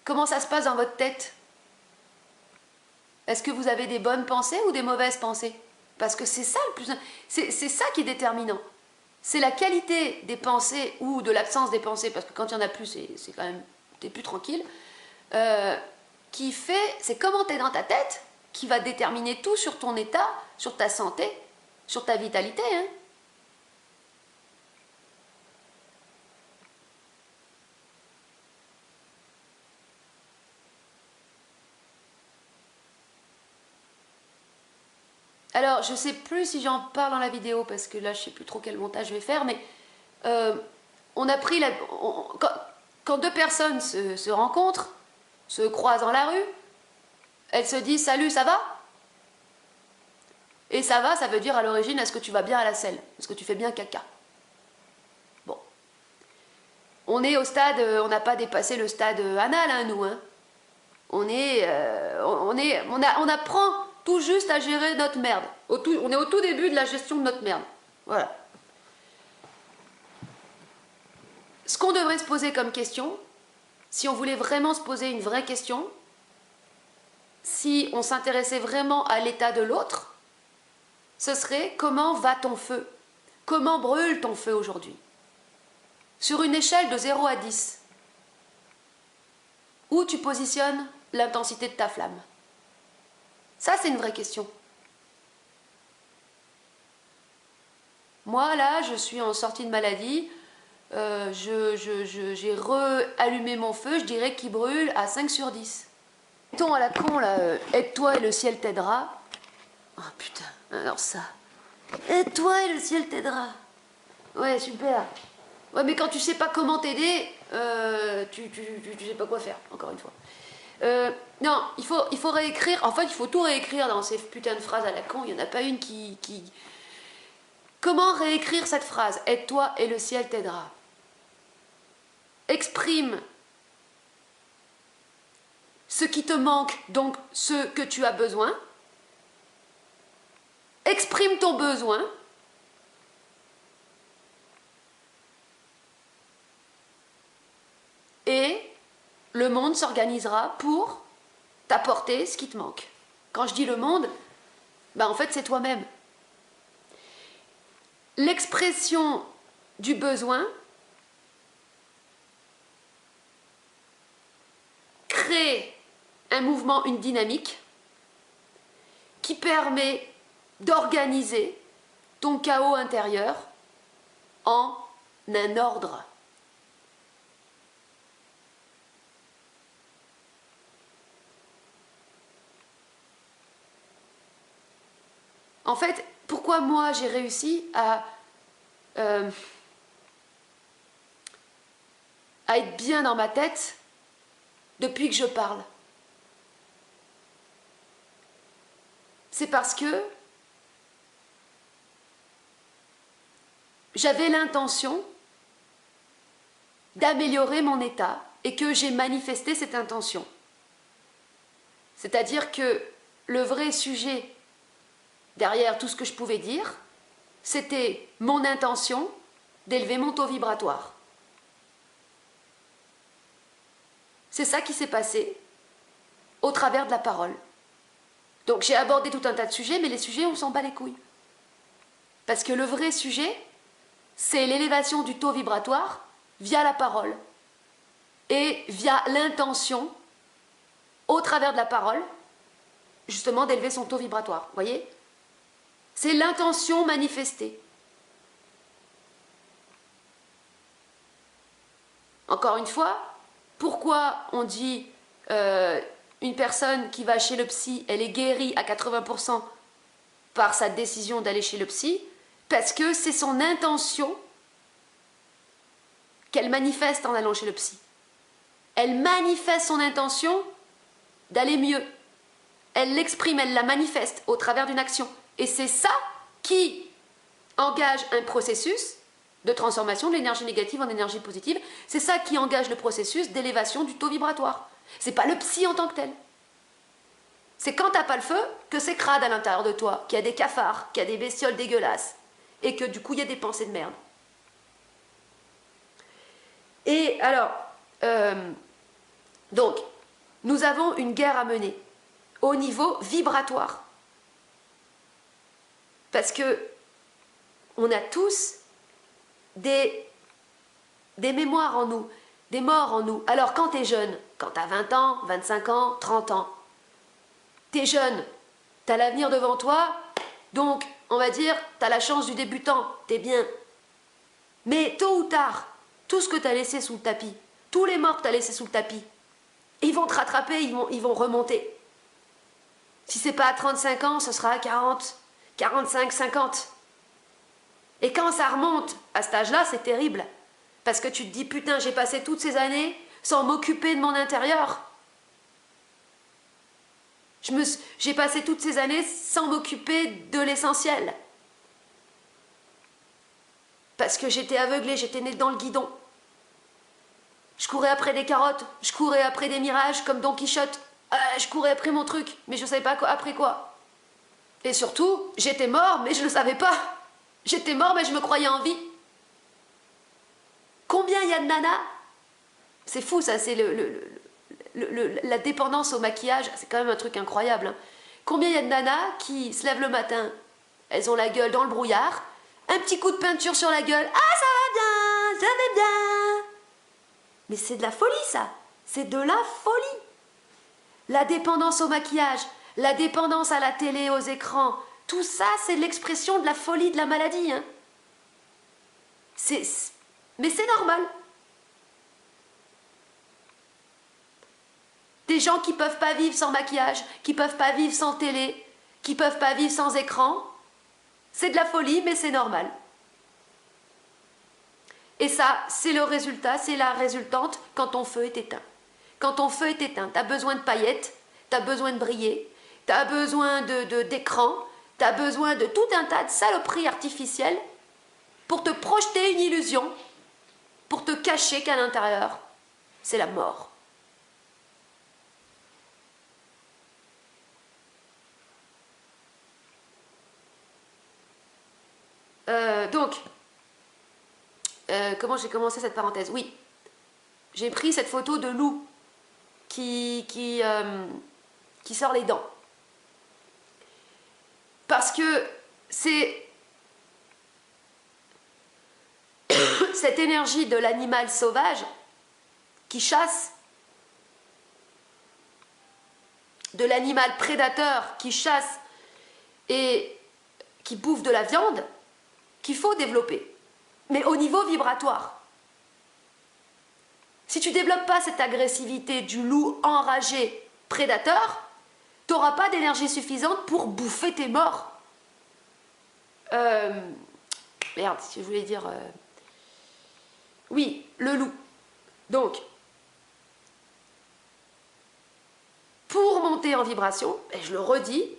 Speaker 1: comment ça se passe dans votre tête? Est-ce que vous avez des bonnes pensées ou des mauvaises pensées? Parce que c'est ça le plus... C'est ça qui est déterminant. C'est la qualité des pensées ou de l'absence des pensées, parce que quand il n'y en a plus, c'est quand même... T'es plus tranquille. Qui fait... C'est comment tu es dans ta tête qui va déterminer tout sur ton état, sur ta santé, sur ta vitalité, hein. Alors, je ne sais plus si j'en parle dans la vidéo, parce que là, je ne sais plus trop quel montage je vais faire, mais on a pris quand deux personnes se rencontrent, se croisent dans la rue, elles se disent « Salut, ça va ?» Et ça va, ça veut dire à l'origine, est-ce que tu vas bien à la selle? Est-ce que tu fais bien caca? Bon. On est au stade, on n'a pas dépassé le stade anal, hein, nous. Hein. On apprend tout juste à gérer notre merde. On est au tout début de la gestion de notre merde. Voilà. Ce qu'on devrait se poser comme question, si on voulait vraiment se poser une vraie question, si on s'intéressait vraiment à l'état de l'autre, ce serait comment va ton feu? Comment brûle ton feu aujourd'hui? Sur une échelle de 0 à 10, où tu positionnes l'intensité de ta flamme? Ça, c'est une vraie question. Moi, là, je suis en sortie de maladie, j'ai re-allumé mon feu, je dirais qu'il brûle à 5 sur 10. Mettons à la con, là, aide-toi et le ciel t'aidera. Oh putain, alors ça. Aide-toi et le ciel t'aidera. Ouais, super. Ouais, mais quand tu sais pas comment t'aider, tu sais pas quoi faire, encore une fois. Non, il faut réécrire, en fait, il faut tout réécrire dans ces putains de phrases à la con. Il n'y en a pas une qui Comment réécrire cette phrase? Aide-toi et le ciel t'aidera. Exprime ce qui te manque, donc ce que tu as besoin. Exprime ton besoin. Et le monde s'organisera pour t'apporter ce qui te manque. Quand je dis le monde, en fait c'est toi-même. L'expression du besoin crée un mouvement, une dynamique qui permet d'organiser ton chaos intérieur en un ordre. En fait, pourquoi moi j'ai réussi à être bien dans ma tête depuis que je parle? C'est parce que j'avais l'intention d'améliorer mon état et que j'ai manifesté cette intention. C'est-à-dire que le vrai sujet derrière tout ce que je pouvais dire, c'était mon intention d'élever mon taux vibratoire. C'est ça qui s'est passé au travers de la parole. Donc j'ai abordé tout un tas de sujets, mais les sujets, on s'en bat les couilles. Parce que le vrai sujet, c'est l'élévation du taux vibratoire via la parole et via l'intention, au travers de la parole, justement d'élever son taux vibratoire. Vous voyez? C'est l'intention manifestée. Encore une fois, pourquoi on dit une personne qui va chez le psy, elle est guérie à 80% par sa décision d'aller chez le psy? Parce que c'est son intention qu'elle manifeste en allant chez le psy. Elle manifeste son intention d'aller mieux. Elle l'exprime, elle la manifeste au travers d'une action. Et c'est ça qui engage un processus de transformation de l'énergie négative en énergie positive. C'est ça qui engage le processus d'élévation du taux vibratoire. C'est pas le psy en tant que tel. C'est quand t'as pas le feu que c'est crade à l'intérieur de toi, qu'il y a des cafards, qu'il y a des bestioles dégueulasses, et que du coup il y a des pensées de merde. Et alors, donc, nous avons une guerre à mener au niveau vibratoire. Parce que on a tous des mémoires en nous, des morts en nous. Alors quand t'es jeune, quand t'as 20 ans, 25 ans, 30 ans, t'es jeune, t'as l'avenir devant toi, donc on va dire, t'as la chance du débutant, t'es bien. Mais tôt ou tard, tout ce que t'as laissé sous le tapis, tous les morts que t'as laissés sous le tapis, ils vont te rattraper, ils vont remonter. Si c'est pas à 35 ans, ce sera à 40, 45, 50. Et quand ça remonte à cet âge-là, c'est terrible. Parce que tu te dis, putain, j'ai passé toutes ces années sans m'occuper de mon intérieur. J'ai passé toutes ces années sans m'occuper de l'essentiel. Parce que j'étais aveuglée, j'étais née dans le guidon. Je courais après des carottes, je courais après des mirages comme Don Quichotte. Je courais après mon truc, mais je ne savais pas après quoi. Et surtout, j'étais mort, mais je ne le savais pas. J'étais mort, mais je me croyais en vie. Combien il y a de nanas? C'est fou, ça, c'est la dépendance au maquillage, c'est quand même un truc incroyable. Hein. Combien il y a de nanas qui se lèvent le matin, elles ont la gueule dans le brouillard, un petit coup de peinture sur la gueule, ah ça va bien, ça va bien. Mais c'est de la folie ça, c'est de la folie. La dépendance au maquillage, la dépendance à la télé, aux écrans, tout ça c'est l'expression de la folie de la maladie. Hein. Mais c'est normal. Des gens qui ne peuvent pas vivre sans maquillage, qui ne peuvent pas vivre sans télé, qui ne peuvent pas vivre sans écran, c'est de la folie, mais c'est normal. Et ça, c'est le résultat, c'est la résultante quand ton feu est éteint. Quand ton feu est éteint, tu as besoin de paillettes, tu as besoin de briller, tu as besoin d'écran, Tu as besoin de tout un tas de saloperies artificielles pour te projeter une illusion, pour te cacher qu'à l'intérieur, c'est la mort. Comment j'ai commencé cette parenthèse? Oui, j'ai pris cette photo de loup qui sort les dents. Parce que c'est cette énergie de l'animal sauvage qui chasse, de l'animal prédateur qui chasse et qui bouffe de la viande, qu'il faut développer, mais au niveau vibratoire. Si tu ne développes pas cette agressivité du loup enragé prédateur, tu n'auras pas d'énergie suffisante pour bouffer tes morts. Merde, si je voulais dire... Oui, le loup. Donc, pour monter en vibration, et je le redis,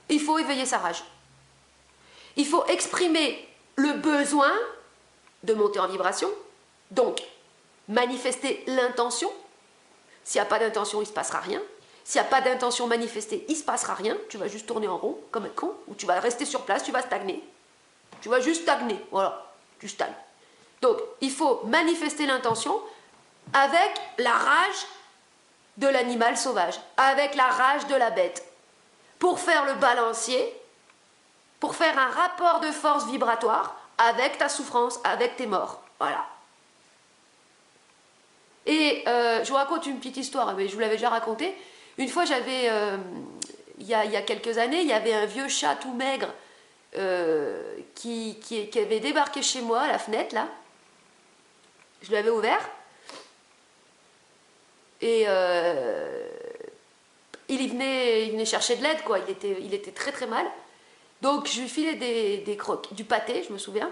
Speaker 1: il faut éveiller sa rage. Il faut exprimer le besoin de monter en vibration, donc manifester l'intention. S'il n'y a pas d'intention, il ne se passera rien. S'il n'y a pas d'intention manifestée, il ne se passera rien. Tu vas juste tourner en rond comme un con, ou tu vas rester sur place, tu vas stagner. Tu vas juste stagner, voilà, tu stagnes. Donc, il faut manifester l'intention avec la rage de l'animal sauvage, avec la rage de la bête, pour faire le balancier, pour faire un rapport de force vibratoire avec ta souffrance, avec tes morts. Voilà. Et je vous raconte une petite histoire, mais je vous l'avais déjà racontée. Une fois, j'avais, il y a quelques années, il y avait un vieux chat tout maigre qui avait débarqué chez moi à la fenêtre, là. Je l'avais ouvert. Et il venait chercher de l'aide, quoi. Il était très très mal. Donc je lui filais du pâté, je me souviens.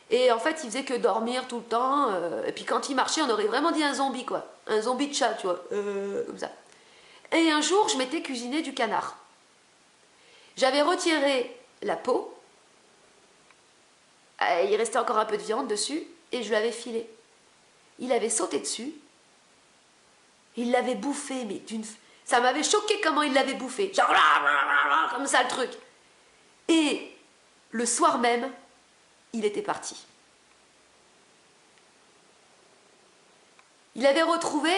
Speaker 1: Et en fait, il faisait que dormir tout le temps. Et puis quand il marchait, on aurait vraiment dit un zombie, quoi. Un zombie de chat, tu vois. Comme ça. Et un jour, je m'étais cuisiné du canard. J'avais retiré la peau. Il restait encore un peu de viande dessus. Et je l'avais filé. Il avait sauté dessus. Il l'avait bouffé, mais ça m'avait choqué comment il l'avait bouffé. Genre, comme ça le truc. Et le soir même, il était parti. Il avait retrouvé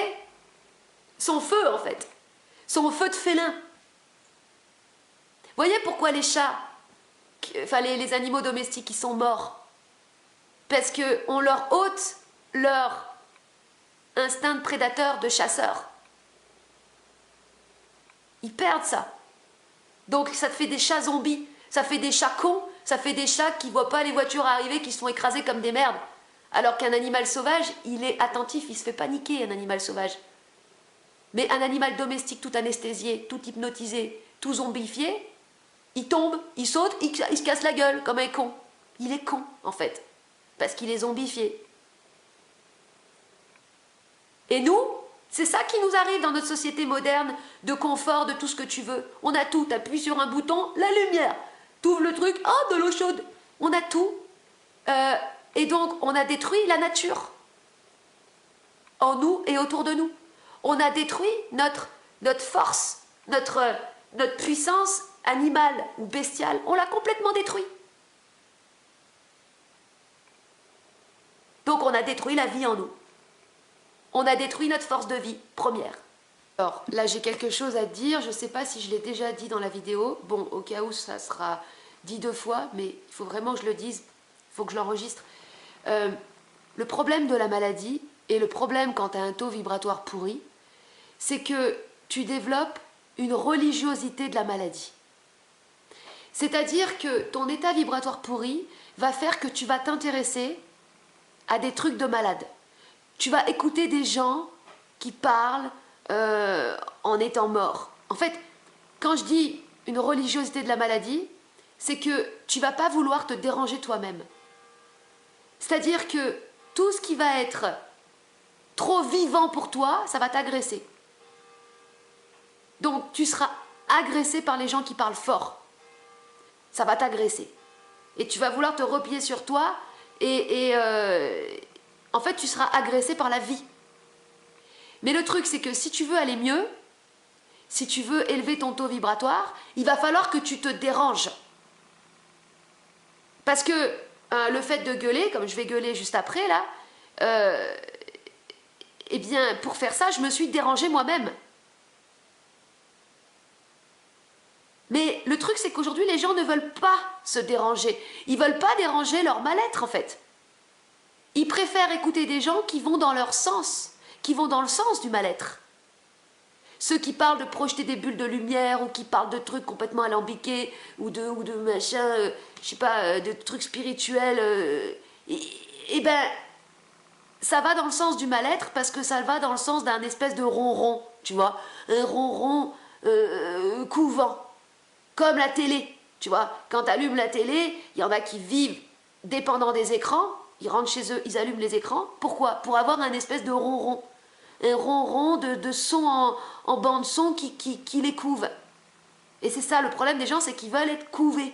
Speaker 1: son feu, en fait. Son feu de félin. Vous voyez pourquoi les chats, enfin les animaux domestiques, ils sont morts? Parce qu'on leur ôte leur instinct de prédateur, de chasseur. Ils perdent ça. Donc ça te fait des chats zombies, ça fait des chats cons, ça fait des chats qui ne voient pas les voitures arriver, qui se font écraser comme des merdes. Alors qu'un animal sauvage, il est attentif, il se fait paniquer, un animal sauvage. Mais un animal domestique tout anesthésié, tout hypnotisé, tout zombifié, il tombe, il saute, il se casse la gueule comme un con. Il est con, en fait, parce qu'il est zombifié. Et nous, c'est ça qui nous arrive dans notre société moderne, de confort, de tout ce que tu veux. On a tout, t'appuies sur un bouton, la lumière. T'ouvres le truc, oh, de l'eau chaude. On a tout. Et donc, on a détruit la nature. En nous et autour de nous. On a détruit notre force, notre puissance animale ou bestiale. On l'a complètement détruit. Donc, on a détruit la vie en nous. On a détruit notre force de vie première. Alors là, j'ai quelque chose à dire. Je ne sais pas si je l'ai déjà dit dans la vidéo. Bon, au cas où ça sera dit 2 fois, mais il faut vraiment que je le dise. Il faut que je l'enregistre. Le problème de la maladie et le problème quand tu as un taux vibratoire pourri, c'est que tu développes une religiosité de la maladie. C'est-à-dire que ton état vibratoire pourri va faire que tu vas t'intéresser à des trucs de malade. Tu vas écouter des gens qui parlent en étant morts. En fait, quand je dis une religiosité de la maladie, c'est que tu ne vas pas vouloir te déranger toi-même. C'est-à-dire que tout ce qui va être trop vivant pour toi, ça va t'agresser. Donc tu seras agressé par les gens qui parlent fort. Ça va t'agresser. Et tu vas vouloir te replier sur toi et en fait, tu seras agressé par la vie. Mais le truc, c'est que si tu veux aller mieux, si tu veux élever ton taux vibratoire, il va falloir que tu te déranges. Parce que le fait de gueuler, comme je vais gueuler juste après, là, eh bien, pour faire ça, je me suis dérangée moi-même. Mais le truc, c'est qu'aujourd'hui, les gens ne veulent pas se déranger. Ils ne veulent pas déranger leur mal-être, en fait. Ils préfèrent écouter des gens qui vont dans leur sens, qui vont dans le sens du mal-être. Ceux qui parlent de projeter des bulles de lumière ou qui parlent de trucs complètement alambiqués ou de machin, je sais pas, de trucs spirituels, et ben, ça va dans le sens du mal-être parce que ça va dans le sens d'un espèce de ronron, tu vois, un ronron couvant, comme la télé, tu vois. Quand tu allumes la télé, il y en a qui vivent dépendant des écrans, ils rentrent chez eux, ils allument les écrans, pourquoi? Pour avoir un espèce de ronron. Un ronron de son en bande son qui les couve. Et c'est ça le problème des gens, c'est qu'ils veulent être couvés.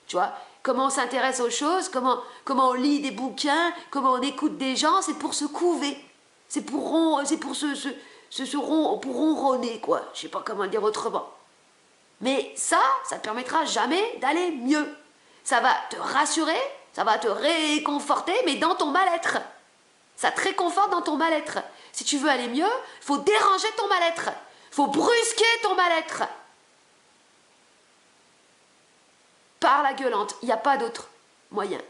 Speaker 1: Tu vois, comment on s'intéresse aux choses, comment on lit des bouquins, comment on écoute des gens, c'est pour se couver. C'est pour ronronner, quoi. Je sais pas comment le dire autrement. Mais ça ne permettra jamais d'aller mieux. Ça va te rassurer, ça va te réconforter, mais dans ton mal-être. Ça te réconforte dans ton mal-être. Si tu veux aller mieux, il faut déranger ton mal-être. Il faut brusquer ton mal-être. Par la gueulante, il n'y a pas d'autre moyen.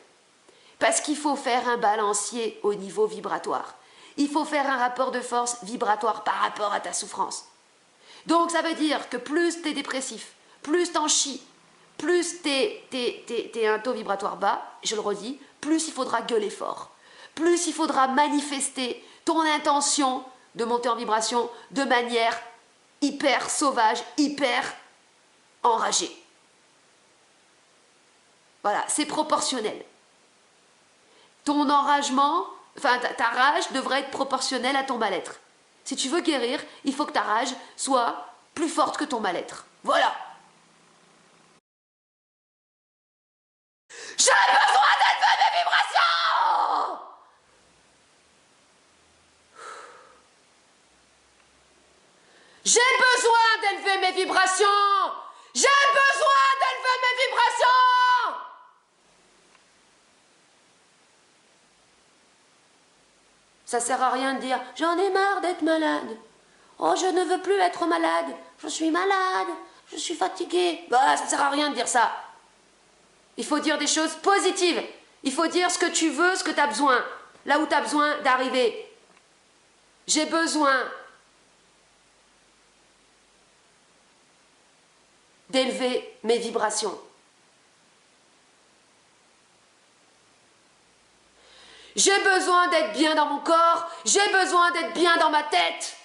Speaker 1: Parce qu'il faut faire un balancier au niveau vibratoire. Il faut faire un rapport de force vibratoire par rapport à ta souffrance. Donc ça veut dire que plus tu es dépressif, plus t'en chies, plus t'es un taux vibratoire bas, je le redis, plus il faudra gueuler fort. Plus il faudra manifester ton intention de monter en vibration de manière hyper sauvage, hyper enragée. Voilà, c'est proportionnel. Ton enragement, enfin ta rage devrait être proportionnelle à ton mal-être. Si tu veux guérir, il faut que ta rage soit plus forte que ton mal-être. Voilà. J'ai besoin d'élever mes vibrations! J'ai besoin d'élever mes vibrations! J'ai besoin d'élever mes vibrations! Ça sert à rien de dire « J'en ai marre d'être malade. Oh, je ne veux plus être malade. Je suis malade. Je suis fatiguée. » Bah, ça sert à rien de dire ça. Il faut dire des choses positives. Il faut dire ce que tu veux, ce que tu as besoin. Là où tu as besoin d'arriver. J'ai besoin d'élever mes vibrations. J'ai besoin d'être bien dans mon corps, j'ai besoin d'être bien dans ma tête.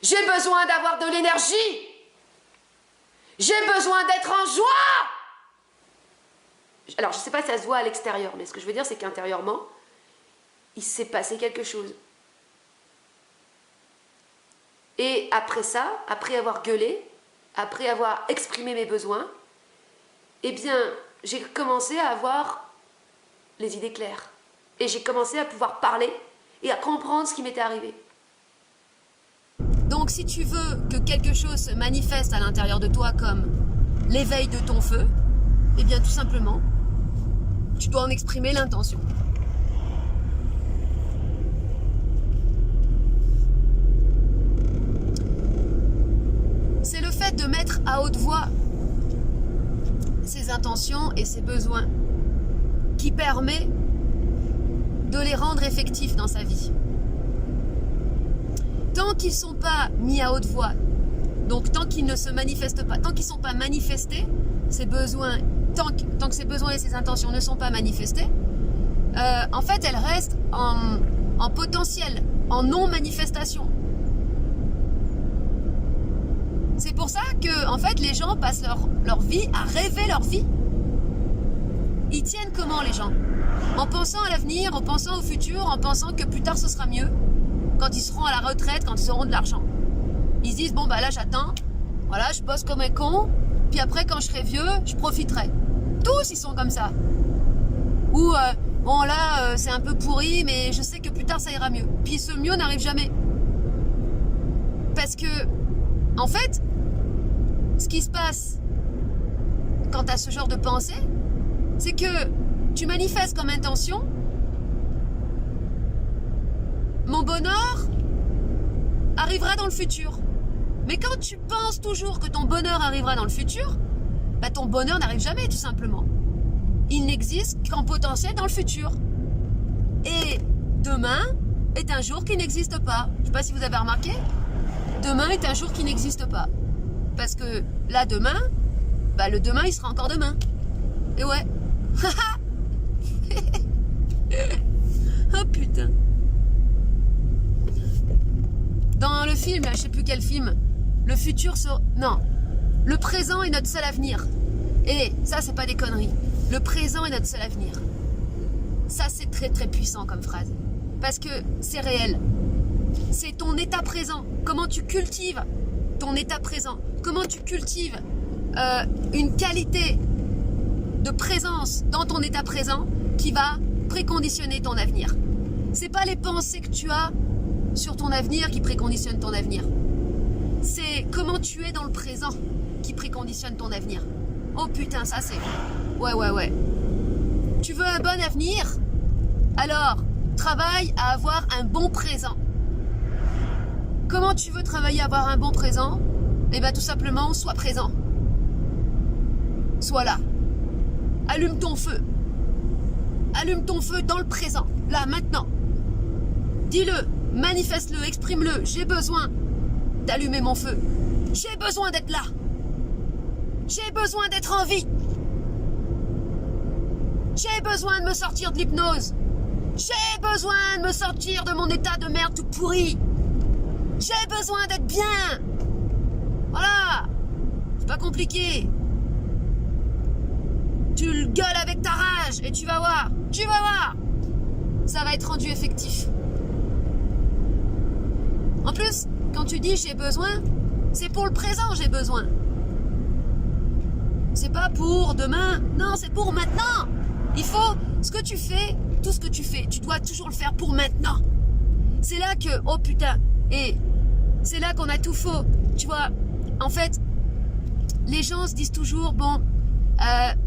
Speaker 1: J'ai besoin d'avoir de l'énergie. J'ai besoin d'être en joie. Alors, je ne sais pas si ça se voit à l'extérieur, mais ce que je veux dire, c'est qu'intérieurement, il s'est passé quelque chose. Et après ça, après avoir gueulé, après avoir exprimé mes besoins, eh bien, j'ai commencé à avoir les idées claires. Et j'ai commencé à pouvoir parler et à comprendre ce qui m'était arrivé. Donc, si tu veux que quelque chose se manifeste à l'intérieur de toi comme l'éveil de ton feu, eh bien, tout simplement, tu dois en exprimer l'intention. C'est le fait de mettre à haute voix ses intentions et ses besoins qui permet de les rendre effectifs dans sa vie. Tant qu'ils ne sont pas mis à haute voix, donc tant qu'ils ne se manifestent pas, tant qu'ils ne sont pas manifestés, ces besoins, tant que ces besoins et ces intentions ne sont pas manifestés, en fait, elles restent en potentiel, en non-manifestation. C'est pour ça que, en fait, les gens passent leur vie à rêver leur vie. Ils tiennent comment, les gens? En pensant à l'avenir, en pensant au futur, en pensant que plus tard ce sera mieux, quand ils seront à la retraite, quand ils auront de l'argent. Ils se disent, bon bah là j'attends, Voilà, je bosse comme un con, puis après, quand je serai vieux, je profiterai. Tous, ils sont comme ça. Ou, bon là, c'est un peu pourri, mais je sais que plus tard, ça ira mieux. Puis ce mieux n'arrive jamais. Parce que, en fait, ce qui se passe quand tu as ce genre de pensée, c'est que tu manifestes comme intention mon bonheur arrivera dans le futur. Mais quand tu penses toujours que ton bonheur arrivera dans le futur, bah ton bonheur n'arrive jamais, tout simplement. Il n'existe qu'en potentiel dans le futur. Et demain est un jour qui n'existe pas. Je ne sais pas si vous avez remarqué. Demain est un jour qui n'existe pas. Parce que là, demain, bah le demain, il sera encore demain. Et ouais. Oh putain. Dans le film, là, je sais plus quel film, le futur sera... Non. Le présent est notre seul avenir. Et ça, c'est pas des conneries. Le présent est notre seul avenir. Ça, c'est très très puissant comme phrase. Parce que c'est réel. C'est ton état présent. Comment tu cultives ton état présent. Comment tu cultives une qualité de présence dans ton état présent qui va préconditionner ton avenir. C'est pas les pensées que tu as sur ton avenir qui préconditionnent ton avenir. C'est comment tu es dans le présent qui préconditionne ton avenir. Oh putain, ça c'est... Ouais. Tu veux un bon avenir? Alors, travaille à avoir un bon présent. Comment tu veux travailler à avoir un bon présent? Eh bien, tout simplement, sois présent. Sois là. Allume ton feu. Allume ton feu dans le présent. Là, maintenant. Dis-le, manifeste-le, exprime-le. J'ai besoin d'allumer mon feu. J'ai besoin d'être là. J'ai besoin d'être en vie. J'ai besoin de me sortir de l'hypnose. J'ai besoin de me sortir de mon état de merde tout pourri. J'ai besoin d'être bien. Voilà. C'est pas compliqué. Tu le gueules avec ta rage et tu vas voir. Tu vas voir. Ça va être rendu effectif. En plus, quand tu dis j'ai besoin, c'est pour le présent j'ai besoin. C'est pas pour demain. Non, c'est pour maintenant. Il faut, ce que tu fais, tout ce que tu fais, tu dois toujours le faire pour maintenant. C'est là que, oh putain, et c'est là qu'on a tout faux. Tu vois, en fait, les gens se disent toujours, bon,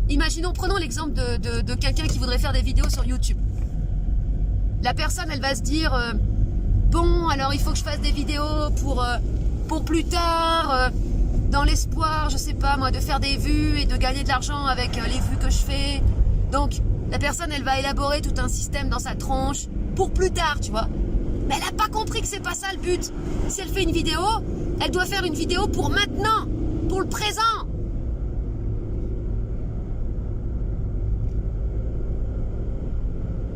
Speaker 1: imaginons, prenons l'exemple de quelqu'un qui voudrait faire des vidéos sur YouTube. La personne, elle va se dire, bon, alors il faut que je fasse des vidéos pour plus tard, dans l'espoir, je sais pas moi, de faire des vues et de gagner de l'argent avec les vues que je fais. Donc, la personne, elle va élaborer tout un système dans sa tronche pour plus tard, tu vois. Mais elle n'a pas compris que c'est pas ça le but. Si elle fait une vidéo, elle doit faire une vidéo pour maintenant, pour le présent.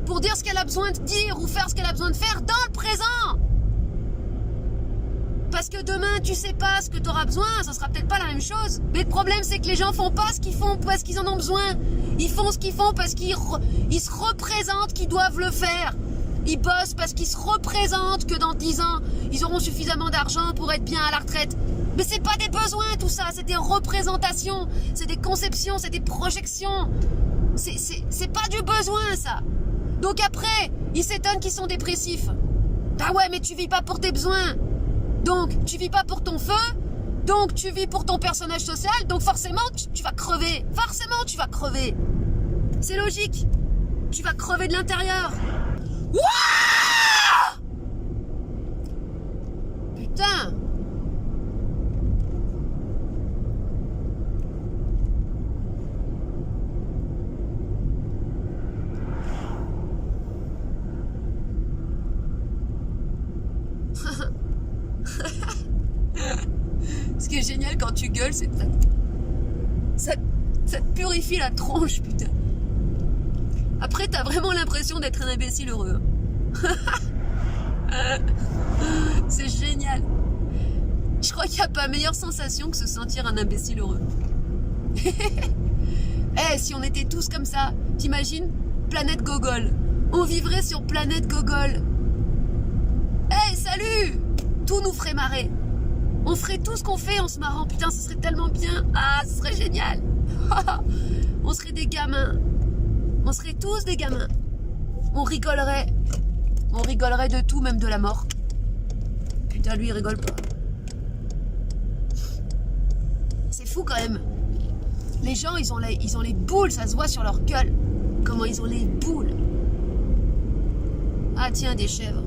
Speaker 1: Pour dire ce qu'elle a besoin de dire ou faire ce qu'elle a besoin de faire dans le présent. Parce que demain, tu sais pas ce que tu auras besoin, ça sera peut-être pas la même chose. Mais le problème, c'est que les gens font pas ce qu'ils font parce qu'ils en ont besoin. Ils font ce qu'ils font parce qu'ils se représentent qu'ils doivent le faire. Ils bossent parce qu'ils se représentent que dans 10 ans, ils auront suffisamment d'argent pour être bien à la retraite. Mais c'est pas des besoins tout ça, c'est des représentations, c'est des conceptions, c'est des projections. C'est pas du besoin ça. Donc après, ils s'étonnent qu'ils sont dépressifs. Bah ouais, mais tu vis pas pour tes besoins. Donc, tu vis pas pour ton feu, donc tu vis pour ton personnage social, donc forcément, tu vas crever. Forcément, tu vas crever. C'est logique. Tu vas crever de l'intérieur. Wouah! Putain. Ce qui est génial quand tu gueules, c'est que ça te purifie la tronche, putain. Après, t'as vraiment l'impression d'être un imbécile heureux. C'est génial. Je crois qu'il n'y a pas meilleure sensation que se sentir un imbécile heureux. Eh, si on était tous comme ça, t'imagines? Planète Gogol. On vivrait sur planète Gogol. Eh, salut! Tout nous ferait marrer. On ferait tout ce qu'on fait en se marrant. Putain, ce serait tellement bien. Ah, ce serait génial. On serait des gamins. On serait tous des gamins. On rigolerait. On rigolerait de tout, même de la mort. Putain, lui, il rigole pas. C'est fou quand même. Les gens, ils ont les boules, ça se voit sur leur gueule. Comment ils ont les boules. Ah tiens, des chèvres.